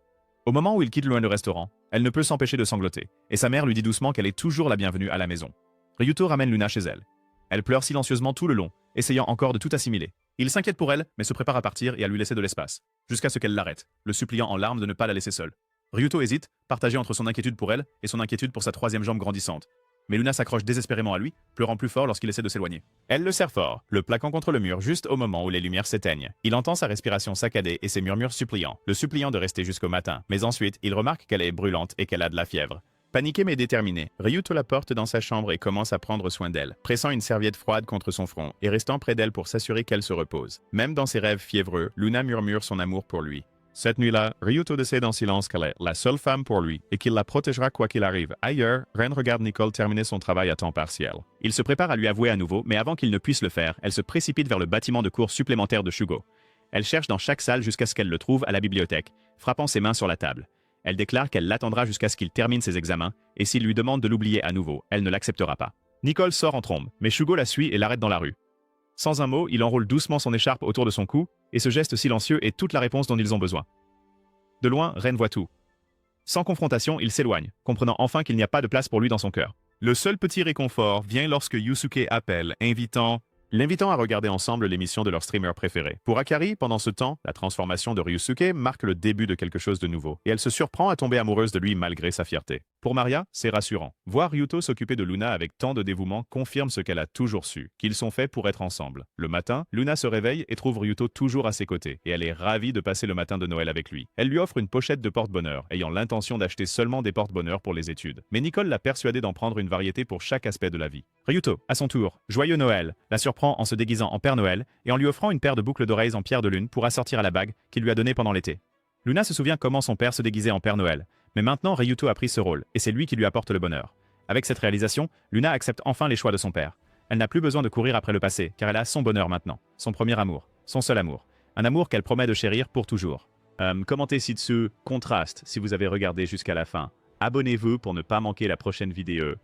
Au moment où il quitte loin le restaurant, elle ne peut s'empêcher de sangloter, et sa mère lui dit doucement qu'elle est toujours la bienvenue à la maison. Ryuto ramène Luna chez elle. Elle pleure silencieusement tout le long, essayant encore de tout assimiler. Il s'inquiète pour elle, mais se prépare à partir et à lui laisser de l'espace, jusqu'à ce qu'elle l'arrête, le suppliant en larmes de ne pas la laisser seule. Ryuto hésite, partagé entre son inquiétude pour elle et son inquiétude pour sa troisième jambe grandissante. Mais Luna s'accroche désespérément à lui, pleurant plus fort lorsqu'il essaie de s'éloigner. Elle le serre fort, le plaquant contre le mur juste au moment où les lumières s'éteignent. Il entend sa respiration saccadée et ses murmures suppliants, le suppliant de rester jusqu'au matin. Mais ensuite, il remarque qu'elle est brûlante et qu'elle a de la fièvre. Paniqué mais déterminé, Ryuto la porte dans sa chambre et commence à prendre soin d'elle, pressant une serviette froide contre son front et restant près d'elle pour s'assurer qu'elle se repose. Même dans ses rêves fiévreux, Luna murmure son amour pour lui. Cette nuit-là, Ryuto décide en silence qu'elle est la seule femme pour lui et qu'il la protégera quoi qu'il arrive. Ailleurs, Ren regarde Nicole terminer son travail à temps partiel. Il se prépare à lui avouer à nouveau, mais avant qu'il ne puisse le faire, elle se précipite vers le bâtiment de cours supplémentaire de Shugo. Elle cherche dans chaque salle jusqu'à ce qu'elle le trouve à la bibliothèque, frappant ses mains sur la table. Elle déclare qu'elle l'attendra jusqu'à ce qu'il termine ses examens, et s'il lui demande de l'oublier à nouveau, elle ne l'acceptera pas. Nicole sort en trombe, mais Shugo la suit et l'arrête dans la rue. Sans un mot, il enroule doucement son écharpe autour de son cou, et ce geste silencieux est toute la réponse dont ils ont besoin. De loin, Ren voit tout. Sans confrontation, il s'éloigne, comprenant enfin qu'il n'y a pas de place pour lui dans son cœur. Le seul petit réconfort vient lorsque Yusuke appelle, l'invitant à regarder ensemble l'émission de leur streamer préféré. Pour Akari, pendant ce temps, la transformation de Ryusuke marque le début de quelque chose de nouveau, et elle se surprend à tomber amoureuse de lui malgré sa fierté. Pour Maria, c'est rassurant. Voir Ryuto s'occuper de Luna avec tant de dévouement confirme ce qu'elle a toujours su, qu'ils sont faits pour être ensemble. Le matin, Luna se réveille et trouve Ryuto toujours à ses côtés, et elle est ravie de passer le matin de Noël avec lui. Elle lui offre une pochette de porte-bonheur, ayant l'intention d'acheter seulement des porte-bonheur pour les études. Mais Nicole l'a persuadée d'en prendre une variété pour chaque aspect de la vie. Ryuto, à son tour, joyeux Noël, la surprend en se déguisant en Père Noël et en lui offrant une paire de boucles d'oreilles en pierre de lune pour assortir à la bague qu'il lui a donnée pendant l'été. Luna se souvient comment son père se déguisait en Père Noël, mais maintenant Ryuto a pris ce rôle et c'est lui qui lui apporte le bonheur. Avec cette réalisation, Luna accepte enfin les choix de son père. Elle n'a plus besoin de courir après le passé car elle a son bonheur maintenant, son premier amour, son seul amour, un amour qu'elle promet de chérir pour toujours. Commentez ci-dessous, contraste si vous avez regardé jusqu'à la fin. Abonnez-vous pour ne pas manquer la prochaine vidéo.